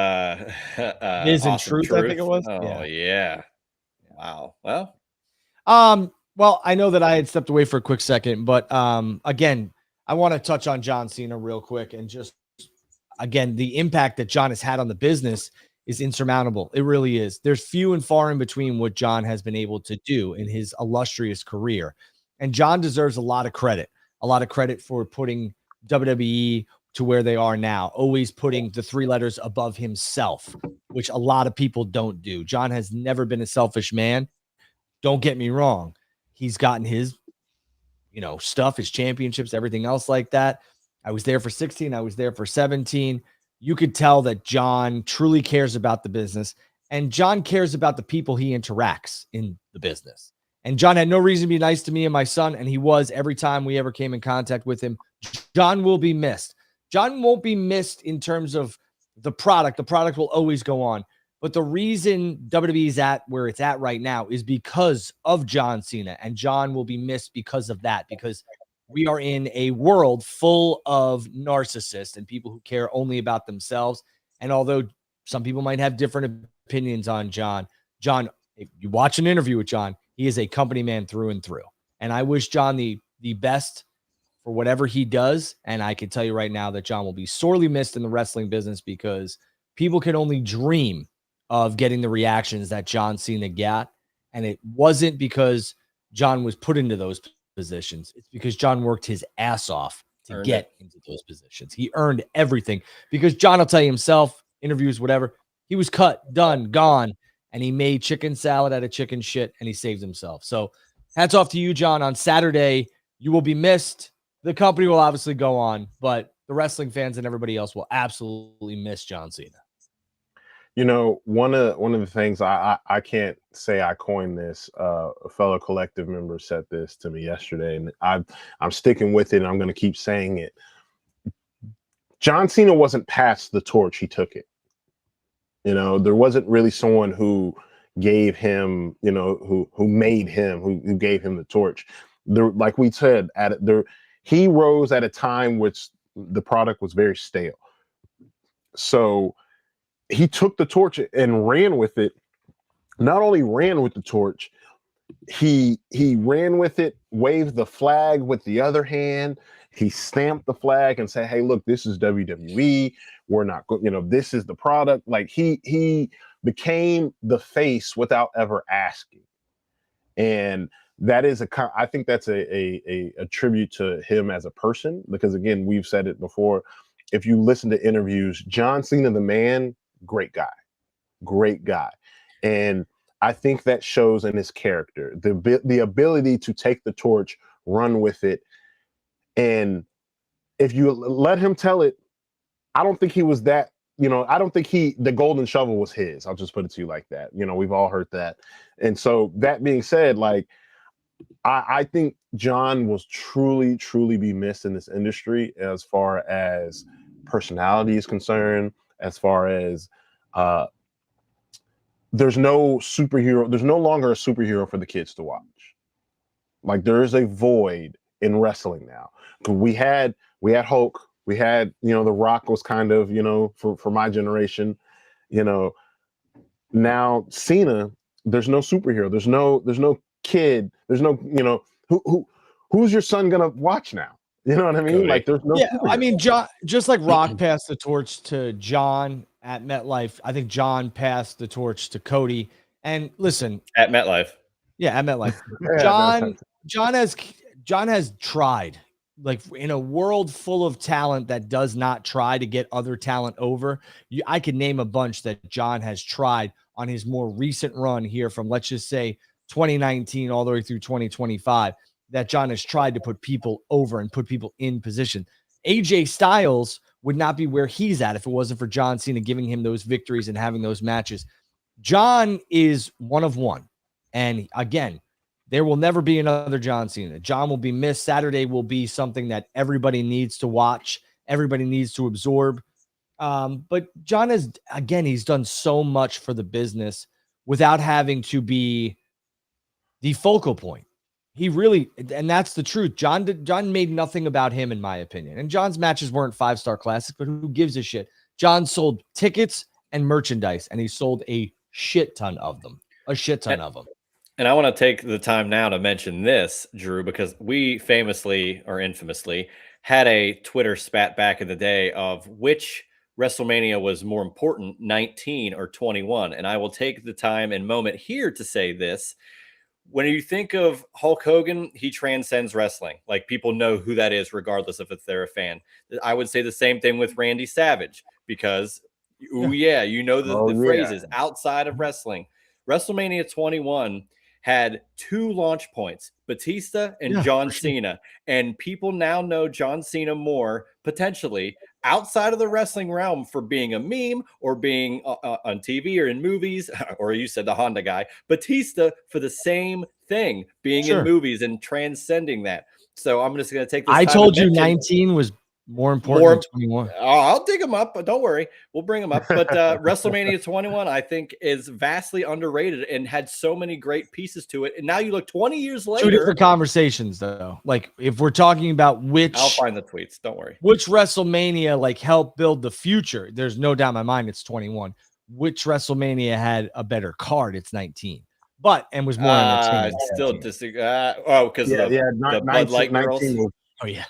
and Awesome Truth, I think it was. Oh, yeah. Wow. Well, well, I know that I had stepped away for a quick second, but again, I want to touch on John Cena real quick and just again, the impact that John has had on the business is insurmountable. It really is. There's few and far in between what John has been able to do in his illustrious career. And John deserves a lot of credit for putting WWE to where they are now, always putting the three letters above himself, which a lot of people don't do. John has never been a selfish man. Don't get me wrong. He's gotten his, stuff, his championships, everything else like that. I was there for 16. I was there for 17. You could tell that John truly cares about the business, and John cares about the people he interacts in the business. And John had no reason to be nice to me and my son, and he was every time we ever came in contact with him. John will be missed. John won't be missed in terms of the product. The product will always go on. But the reason WWE is at where it's at right now is because of John Cena, and John will be missed because of that, because we are in a world full of narcissists and people who care only about themselves. And although some people might have different opinions on John, if you watch an interview with John, he is a company man through and through. And I wish John the best for whatever he does. And I can tell you right now that John will be sorely missed in the wrestling business, because people can only dream of getting the reactions that John Cena got. And it wasn't because John was put into those positions. It's because John worked his ass off to get into those positions. He earned everything, because John will tell you himself, interviews, whatever, he was cut, done, gone, and he made chicken salad out of chicken shit, and he saved himself. So hats off to you, John. On Saturday, you will be missed. The company will obviously go on, but the wrestling fans and everybody else will absolutely miss John Cena. One of the things I can't say I coined this. A fellow collective member said this to me yesterday, and I'm sticking with it, and I'm going to keep saying it. John Cena wasn't passed the torch; he took it. There wasn't really someone who gave him, who made him, who gave him the torch. Like we said, he rose at a time which the product was very stale. So he took the torch and ran with it. Not only ran with the torch, he ran with it, waved the flag with the other hand. He stamped the flag and said, "Hey, look, this is WWE. We're not, this is the product." Like he became the face without ever asking. And that is I think that's a tribute to him as a person, because again, we've said it before. If you listen to interviews, John Cena, the man, great guy. And I think that shows in his character, the ability to take the torch, run with it. And if you let him tell it, I don't think he was that, I don't think the golden shovel was his. I'll just put it to you like that. We've all heard that. And so that being said, like, I think John will truly, truly be missed in this industry as far as personality is concerned, as far as there's no longer a superhero for the kids to watch. Like, there is a void in wrestling now. We had Hulk, we had, The Rock was kind of, for my generation, now Cena, there's no superhero, there's no kid, there's no, who's your son gonna watch now? You know what I mean? Cody. Like, there's no superhero. I mean, John, just like Rock passed the torch to John at MetLife, I think John passed the torch to Cody. And listen, at MetLife. Yeah, at MetLife. John has tried, like, in a world full of talent that does not try to get other talent over. I could name a bunch that John has tried on his more recent run here from, let's just say, 2019 all the way through 2025, that John has tried to put people over and put people in position. AJ Styles would not be where he's at if it wasn't for John Cena giving him those victories and having those matches. John is one of one. And again, there will never be another John Cena. John will be missed. Saturday will be something that everybody needs to watch. Everybody needs to absorb. But John has, again, he's done so much for the business without having to be the focal point. He really, and that's the truth. John made nothing about him, in my opinion. And John's matches weren't 5-star classics, but who gives a shit? John sold tickets and merchandise, and he sold a shit ton of them. And I want to take the time now to mention this, Drew, because we famously or infamously had a Twitter spat back in the day of which WrestleMania was more important, 19 or 21. And I will take the time and moment here to say this. When you think of Hulk Hogan, he transcends wrestling. Like, people know who that is, regardless if they're a fan. I would say the same thing with Randy Savage, because, oh yeah, you know the phrases outside of wrestling. WrestleMania 21 had 2 launch points, Batista and John Cena. And people now know John Cena more, potentially, outside of the wrestling realm for being a meme or being on TV or in movies, or you said the Honda guy, Batista for the same thing, being in movies and transcending that. So I'm just going to take this time. I told you 19 was more important than 21. I'll dig them up, but don't worry. We'll bring them up. But WrestleMania 21, I think, is vastly underrated and had so many great pieces to it. And now you look 20 years later. 2 different conversations, though. Like, if we're talking about which... I'll find the tweets. Don't worry. Which WrestleMania, like, helped build the future? There's no doubt in my mind it's 21. Which WrestleMania had a better card? It's 19. And was more entertaining. Still disagree. Because the Bud Light girls. Oh, yeah.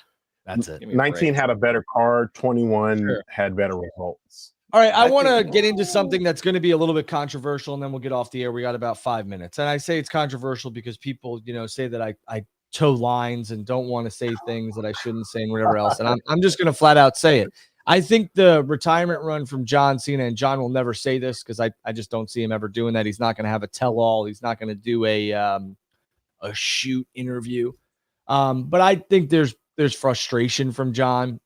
That's it. 19 had a better card. 21 had better results. All right. I want to get into something that's going to be a little bit controversial, and then we'll get off the air. We got about 5 minutes. And I say it's controversial because people, say that I toe lines and don't want to say things that I shouldn't say and whatever else. And I'm just going to flat out say it. I think the retirement run from John Cena, and John will never say this because I just don't see him ever doing that. He's not going to have a tell-all. He's not going to do a shoot interview. But I think there's frustration from John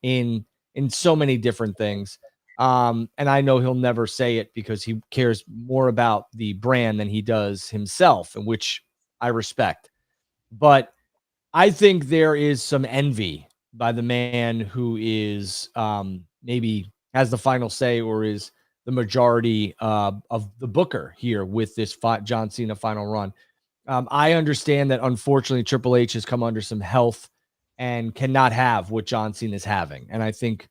in so many different things. And I know he'll never say it because he cares more about the brand than he does himself, and which I respect. But I think there is some envy by the man who is maybe has the final say or is the majority of the booker here with this John Cena final run. I understand that, unfortunately, Triple H has come under some health and cannot have what John Cena is having. And I think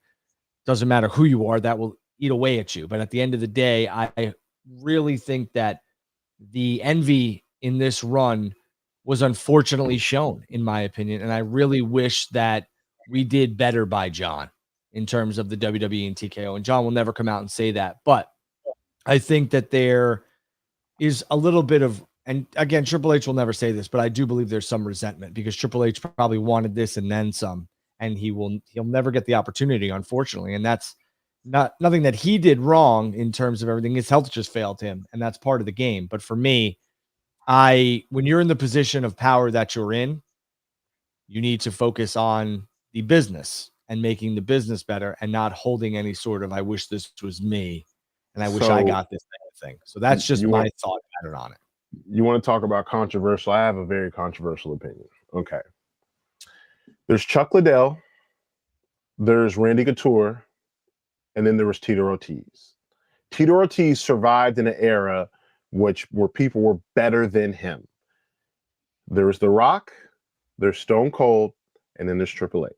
doesn't matter who you are, that will eat away at you. But at the end of the day, I really think that the envy in this run was unfortunately shown, in my opinion. And I really wish that we did better by John in terms of the WWE and TKO. And John will never come out and say that. But I think that there is a little bit of, and again, Triple H will never say this, but I do believe there's some resentment because Triple H probably wanted this and then some, and he'll never get the opportunity, unfortunately. And that's nothing that he did wrong in terms of everything. His health just failed him, and that's part of the game. But for me, when you're in the position of power that you're in, you need to focus on the business and making the business better and not holding any sort of, I wish this was me and I wish I got this kind of thing. So that's just my thought pattern on it. You want to talk about controversial? I have a very controversial opinion. Okay. There's Chuck Liddell, there's Randy Couture, and then there was Tito Ortiz. Tito Ortiz survived in an era where people were better than him. There's The Rock, there's Stone Cold, and then there's Triple H.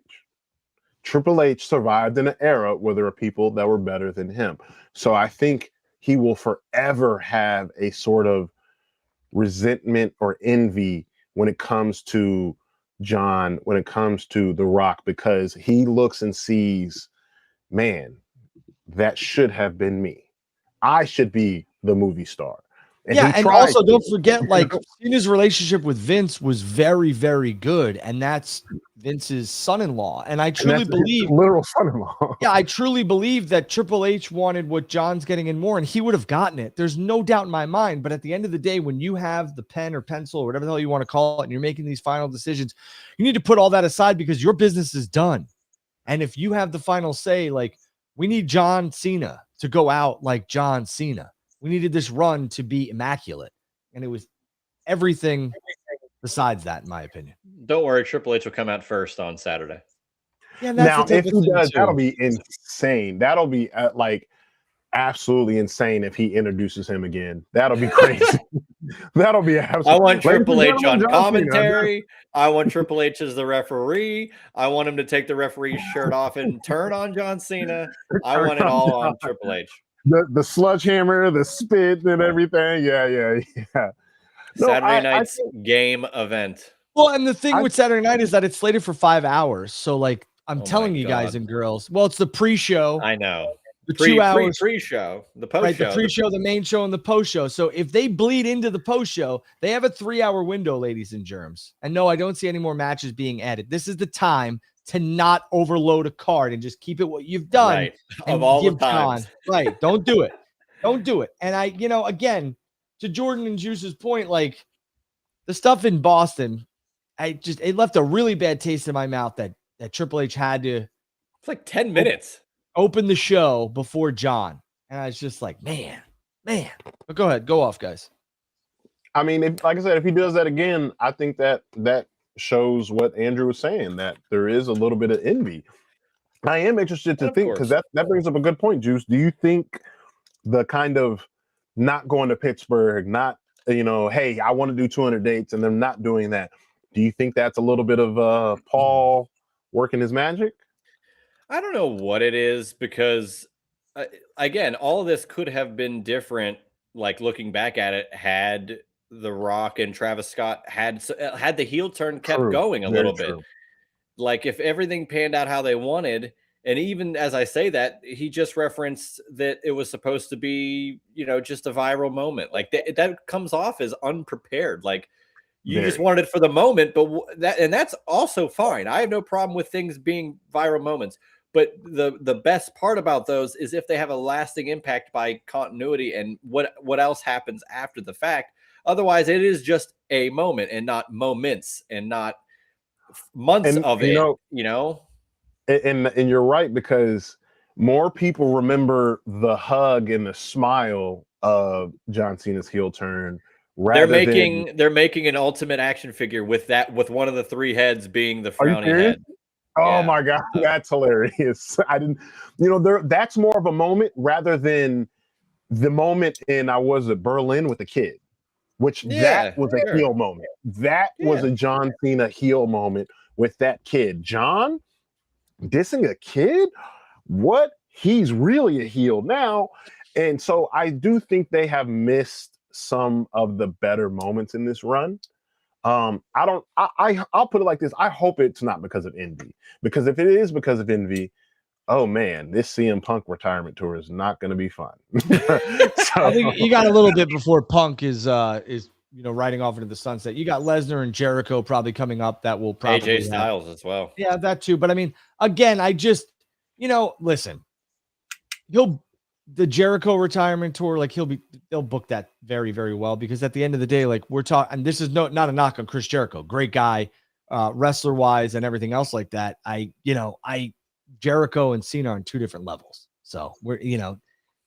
Triple H survived in an era where there are people that were better than him. So I think he will forever have a sort of resentment or envy when it comes to John, when it comes to The Rock, because he looks and sees, man, that should have been me. I should be the movie star. And also don't forget, like, Cena's relationship with Vince was very, very good, and that's Vince's son-in-law. And I truly believe, literal son-in-law. Yeah, I truly believe that Triple H wanted what John's getting and more, and he would have gotten it. There's no doubt in my mind. But at the end of the day, when you have the pen or pencil or whatever the hell you want to call it, and you're making these final decisions, you need to put all that aside because your business is done. And if you have the final say, like, we need John Cena to go out like John Cena. We needed this run to be immaculate. And it was everything besides that, in my opinion. Don't worry, Triple H will come out first on Saturday. Yeah, that's Now, the type if of he thing does, that'll too. be insane. That'll be like absolutely insane if he introduces him again. That'll be crazy. That'll be I absolutely. want Ladies and Triple H gentlemen, on John Cena. commentary. I want Triple H as the referee. I want him to take the referee's shirt off and turn on John Cena. I want it all on Triple H. The sledgehammer, the spit, and everything. Yeah. No, Saturday night's game event. Well, and the thing I with Saturday night is that it's slated for 5 hours. So, like, I'm Oh my telling you guys God. and girls, well, it's the pre-show, I know. the 2 hours, Pre-show, the right? The post-show. pre-show, the main show, and the post-show. So, if they bleed into the post-show, they have a 3-hour window, ladies and germs. And no, I don't see any more matches being added. This is the time to not overload a card and just keep it what you've done. Right. And Of all the give times. John. Right. Don't do it. Don't do it. And I, again, to Jordan and Juice's point, like the stuff in Boston, it left a really bad taste in my mouth that Triple H had to It's like 10 minutes. open the show before John. And I was just like, man. But go ahead. Go off, guys. I mean, like I said, if he does that again, I think that shows what Andrew was saying, that there is a little bit of envy. I am interested to think, because that brings up a good point, Juice. Do you think the kind of not going to Pittsburgh, not, hey, I want to do 200 dates, and them not doing that, do you think that's a little bit of Paul working his magic? I don't know what it is, because again, all of this could have been different. Like looking back at it, had The Rock and Travis Scott had the heel turn kept going a little bit. Like if everything panned out how they wanted, and even as I say that, he just referenced that it was supposed to be, just a viral moment. Like that comes off as unprepared. Like you just wanted it for the moment, but that's also fine. I have no problem with things being viral moments. But the best part about those is if they have a lasting impact by continuity and what else happens after the fact. Otherwise, it is just a moment and not moments and not months of it. And you're right, because more people remember the hug and the smile of John Cena's heel turn. They're making an Ultimate action figure with one of the 3 heads being the frowning head. Oh my God, that's hilarious. I didn't, that's more of a moment rather than the moment in, I was at Berlin with a kid, which that was a heel moment. That was a John Cena heel moment with that kid. John dissing a kid? What? He's really a heel now. And so I do think they have missed some of the better moments in this run. I'll put it like this. I hope it's not because of envy, because if it is because of envy, oh man, this CM Punk retirement tour is not going to be fun. I think you got a little bit before Punk is riding off into the sunset. You got Lesnar and Jericho probably coming up. That will probably AJ Styles as well. Yeah, that too. But I mean, again, I just listen. The Jericho retirement tour, like they'll book that very, very well, because at the end of the day, like we're talking, and this is not a knock on Chris Jericho, great guy, wrestler wise and everything else like that. Jericho and Cena are on 2 different levels. So we're,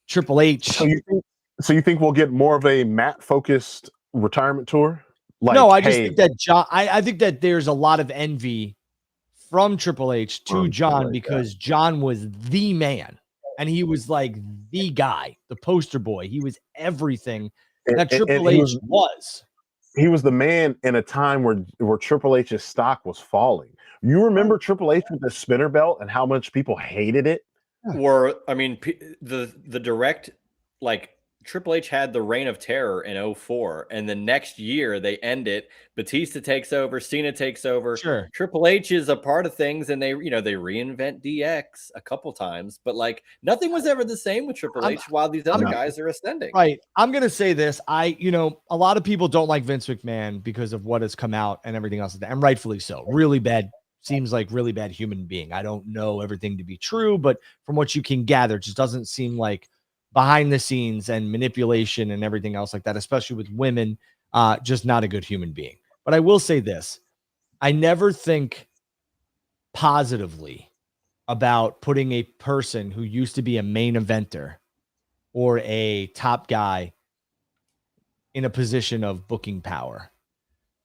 Triple H. So you think we'll get more of a Matt focused retirement tour? No, I just think that John, I think that there's a lot of envy from Triple H to John, because John was the man. And he was like the guy, the poster boy. He was everything that Triple H was. He was the man in a time where Triple H's stock was falling. You remember Triple H with the spinner belt and how much people hated it? Or, I mean, the direct, like, Triple H had the Reign of Terror in 2004, and the next year they end it. Batista takes over, Cena takes over. Sure. Triple H is a part of things, and they reinvent DX a couple times, but like nothing was ever the same with Triple H while these other guys are ascending. Right. I'm gonna say this. A lot of people don't like Vince McMahon because of what has come out and everything else, and rightfully so. Really bad. Seems like really bad human being. I don't know everything to be true, but from what you can gather, it just doesn't seem like behind the scenes and manipulation and everything else like that, especially with women, just not a good human being. But I will say this. I never think positively about putting a person who used to be a main eventer or a top guy in a position of booking power.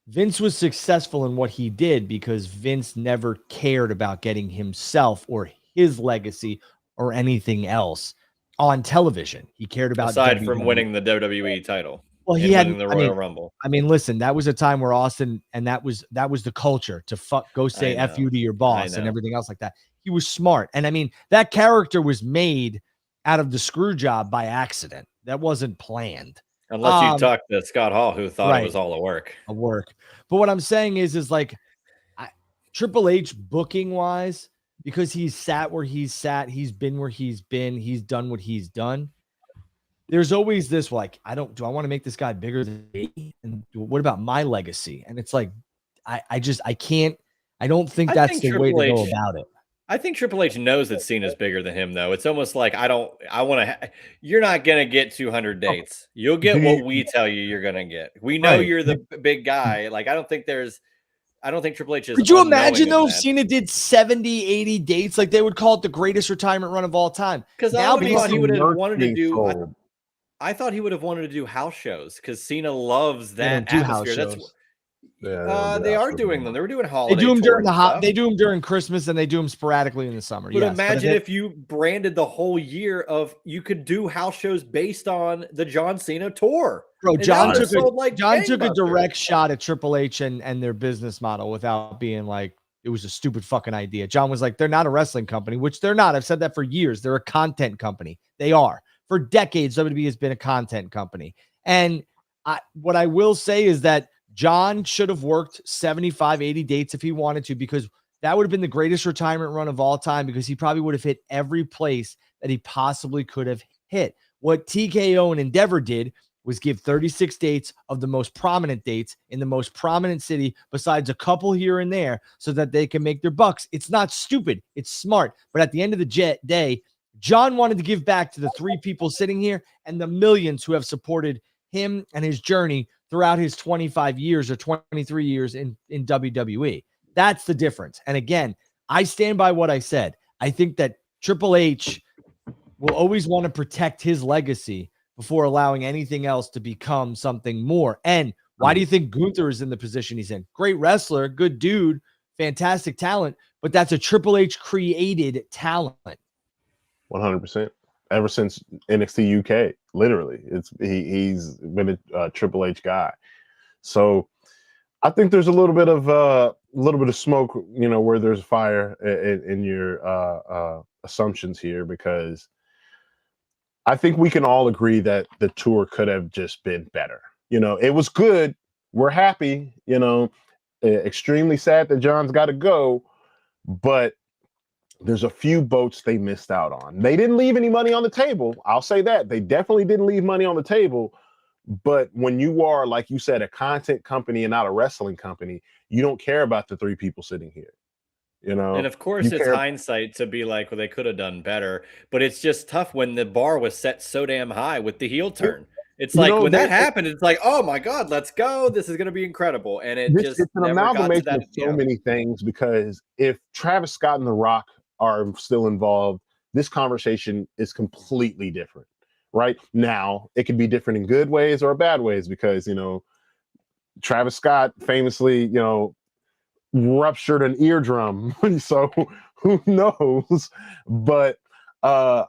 Vince was successful in what he did because Vince never cared about getting himself or his legacy or anything else on television. He cared about Aside from WWE. winning the WWE title Well, he and had. winning the I Royal mean, Rumble. listen, that was a time where Austin, and that was the culture to go say I F you know. to your boss and everything else like that. He was smart. And I mean, that character was made out of the screw job by accident. That wasn't planned. Unless you talk to Scott Hall, who thought it Right. was all a work. But what I'm saying is like Triple H booking wise, because he's sat where he's sat, he's been where he's been, he's done what he's done. There's always this like, I want to make this guy bigger than me? And what about my legacy? And it's like, I can't, I don't think that's the way to go about it. I think Triple H knows that Cena's bigger than him, though. It's almost like you're not going to get 200 dates. You'll get what we tell you you're going to get. We know you're the big guy. Like, I don't think Triple H is. Could you imagine though if Cena did 70, 80 dates? Like they would call it the greatest retirement run of all time. Because now he would have wanted to do. I thought he would have wanted to do house shows because Cena loves that atmosphere. They are doing them. They were doing holiday. They do them during they do them during Christmas and they do them sporadically in the summer. But imagine if you branded the whole year of you could do house shows based on the John Cena tour. Bro, John took a direct shot at Triple H and their business model without being like it was a stupid fucking idea. John was like, they're not a wrestling company, which they're not. I've said that for years. They're a content company. They are. For decades, WWE has been a content company. And what I will say is that John should have worked 75, 80 dates if he wanted to, because that would have been the greatest retirement run of all time, because he probably would have hit every place that he possibly could have hit. What TKO and Endeavor did was give 36 dates of the most prominent dates in the most prominent city, besides a couple here and there, so that they can make their bucks. It's not stupid. It's smart. But at the end of the day, John wanted to give back to the three people sitting here and the millions who have supported him and his journey throughout his 25 years or 23 years in WWE. That's the difference. And again, I stand by what I said. I think that Triple H will always want to protect his legacy before allowing anything else to become something more. And why do you think Gunther is in the position he's in? Great wrestler, good dude, fantastic talent, but that's a Triple H created talent. 100%. Ever since NXT UK, literally, he's been a Triple H guy. So I think there's a little bit of smoke, where there's fire in your assumptions here, because I think we can all agree that the tour could have just been better. It was good. We're happy. Extremely sad that John's got to go, but there's a few boats they missed out on. They didn't leave any money on the table. I'll say that. They definitely didn't leave money on the table. But when you are, like you said, a content company and not a wrestling company, you don't care about the three people sitting here. And of course, it's hindsight to be like, well, they could have done better. But it's just tough when the bar was set so damn high with the heel turn. It's like when that happened, it's like, oh my God, let's go. This is going to be incredible. And it's an amalgamation of so many things, because if Travis Scott and The Rock are still involved, this conversation is completely different. Right now, it could be different in good ways or bad ways, because Travis Scott famously ruptured an eardrum, so who knows? But I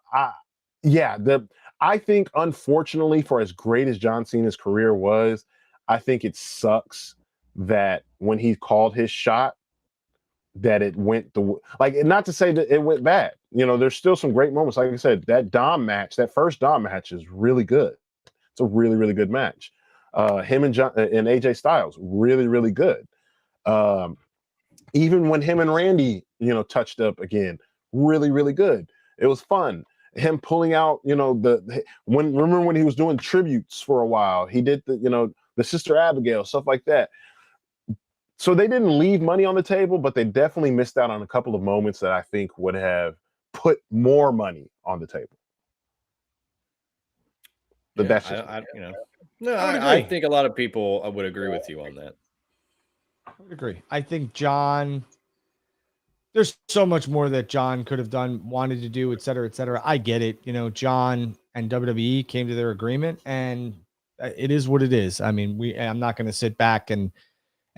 think, unfortunately, for as great as John Cena's career was, I think it sucks that when he called his shot, that it went not to say that it went bad. There's still some great moments. Like I said, that first Dom match is really good. It's a really, really good match. Him and AJ Styles, really, really good. Even when him and Randy, touched up again, really, really good. It was fun. Him pulling out, remember when he was doing tributes for a while, he did the Sister Abigail, stuff like that. So they didn't leave money on the table, but they definitely missed out on a couple of moments that I think would have put more money on the table. But that's just I think a lot of people would agree with you on that. I would agree. I think John, there's so much more that John could have done, wanted to do, et cetera, et cetera. I get it. John and WWE came to their agreement, and it is what it is. I mean, I'm not going to sit back and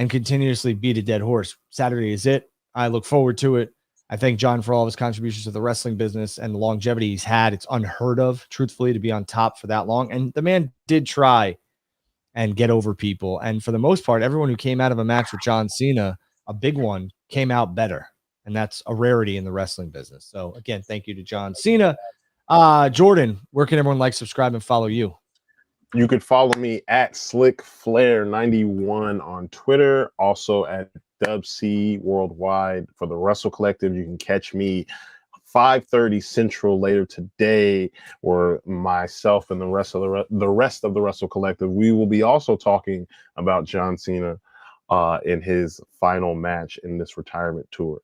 and continuously beat a dead horse. Saturday is it. I look forward to it. I thank John for all of his contributions to the wrestling business and the longevity he's had. It's unheard of, truthfully, to be on top for that long. And the man did try and get over people. And for the most part, everyone who came out of a match with John Cena, a big one, came out better. And that's a rarity in the wrestling business. So again, thank you to John Cena. Jordan, where can everyone like, subscribe, and follow you? You could follow me at SlickFlair91 on Twitter, also at DubC Worldwide for the Wrestle Collective. You can catch me 5:30 Central later today, where myself and the rest of the Wrestle Collective, we will be also talking about John Cena in his final match in this retirement tour.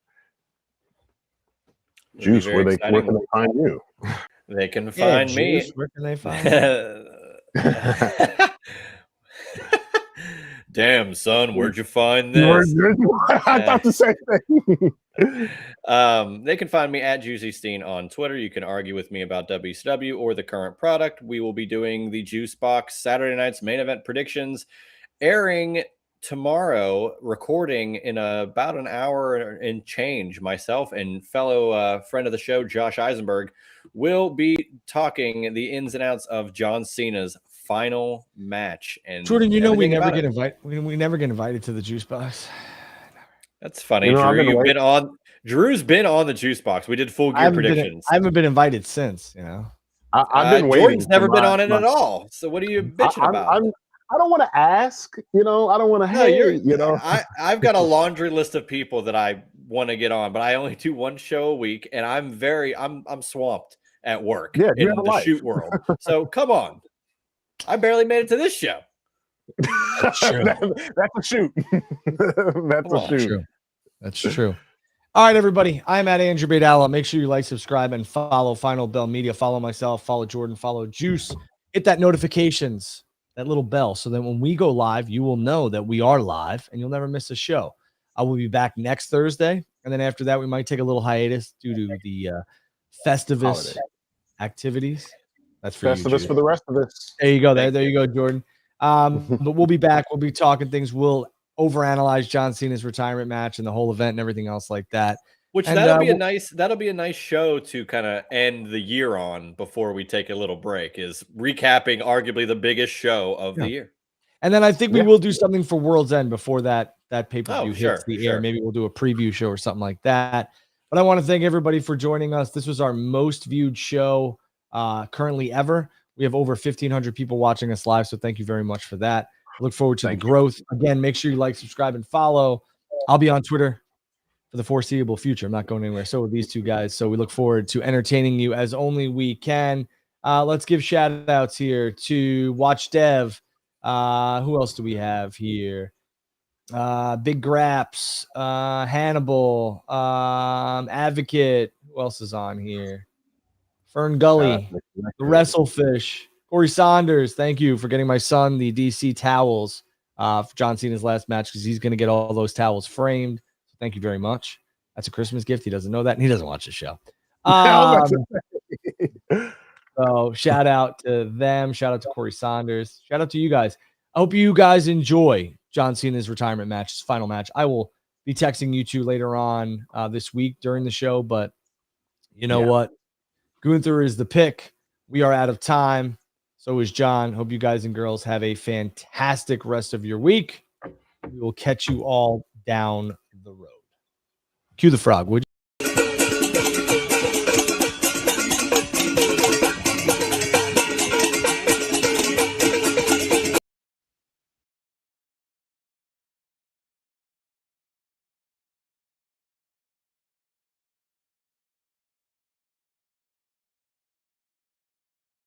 Juice, where can they find you? They can find me. Juice, where can they find you? Damn, son, where'd you find this? I thought the same thing. They can find me at Juicy Steen on Twitter. You can argue with me about WCW or the current product. We will be doing the Juice Box Saturday night's main event predictions, airing tomorrow, recording in about an hour and change. Myself and fellow friend of the show, Josh Eisenberg, will be talking the ins and outs of John Cena's final match. And Jordan, we never get invited. We never get invited to the Juice Box. That's funny. Drew, Drew's been on the Juice Box. We did full gear predictions. I haven't been invited since, I've been waiting. Jordan's never been on it at all. So what are you bitching about? I don't want to ask, I don't want to I've got a laundry list of people that I want to get on, but I only do one show a week, and I'm swamped at work in the shoot world. So come on. I barely made it to this show. That's a shoot. That's a shoot. True. That's true. All right, everybody. I'm at Andrew Baydala. Make sure you like, subscribe, and follow Final Bell Media. Follow myself, follow Jordan, follow Juice. Hit that notifications, that little bell, so that when we go live, you will know that we are live and you'll never miss a show. I will be back next Thursday. And then after that, we might take a little hiatus due to the Festivus activities. That's for Festivus for the rest of us. There you go. There you go, Jordan. But we'll be back. We'll be talking things. We'll overanalyze John Cena's retirement match and the whole event and everything else like that. That'll be a nice show to kind of end the year on before we take a little break, is recapping arguably the biggest show of the year. And then I think we will do something for World's End before that pay-per-view hits the air. Maybe we'll do a preview show or something like that. But I want to thank everybody for joining us. This was our most viewed show currently ever. We have over 1,500 people watching us live, so thank you very much for that. I look forward to the growth. Again, make sure you like, subscribe, and follow. I'll be on Twitter for the foreseeable future. I'm not going anywhere. So with these two guys. So we look forward to entertaining you as only we can. Let's give shout outs here to Watch Dev. Who else do we have here? Big Graps, Hannibal, Advocate. Who else is on here? Fern Gully, the Wrestlefish, Corey Saunders. Thank you for getting my son the DC towels for John Cena's last match, because he's going to get all those towels framed. So thank you very much. That's a Christmas gift. He doesn't know that, and he doesn't watch the show. So shout out to them. Shout out to Corey Saunders. Shout out to you guys. I hope you guys enjoy John Cena's retirement match, his final match. I will be texting you two later on this week during the show, but you know what? Gunther is the pick. We are out of time. So is John. Hope you guys and girls have a fantastic rest of your week. We will catch you all down the road. Cue the frog, would you?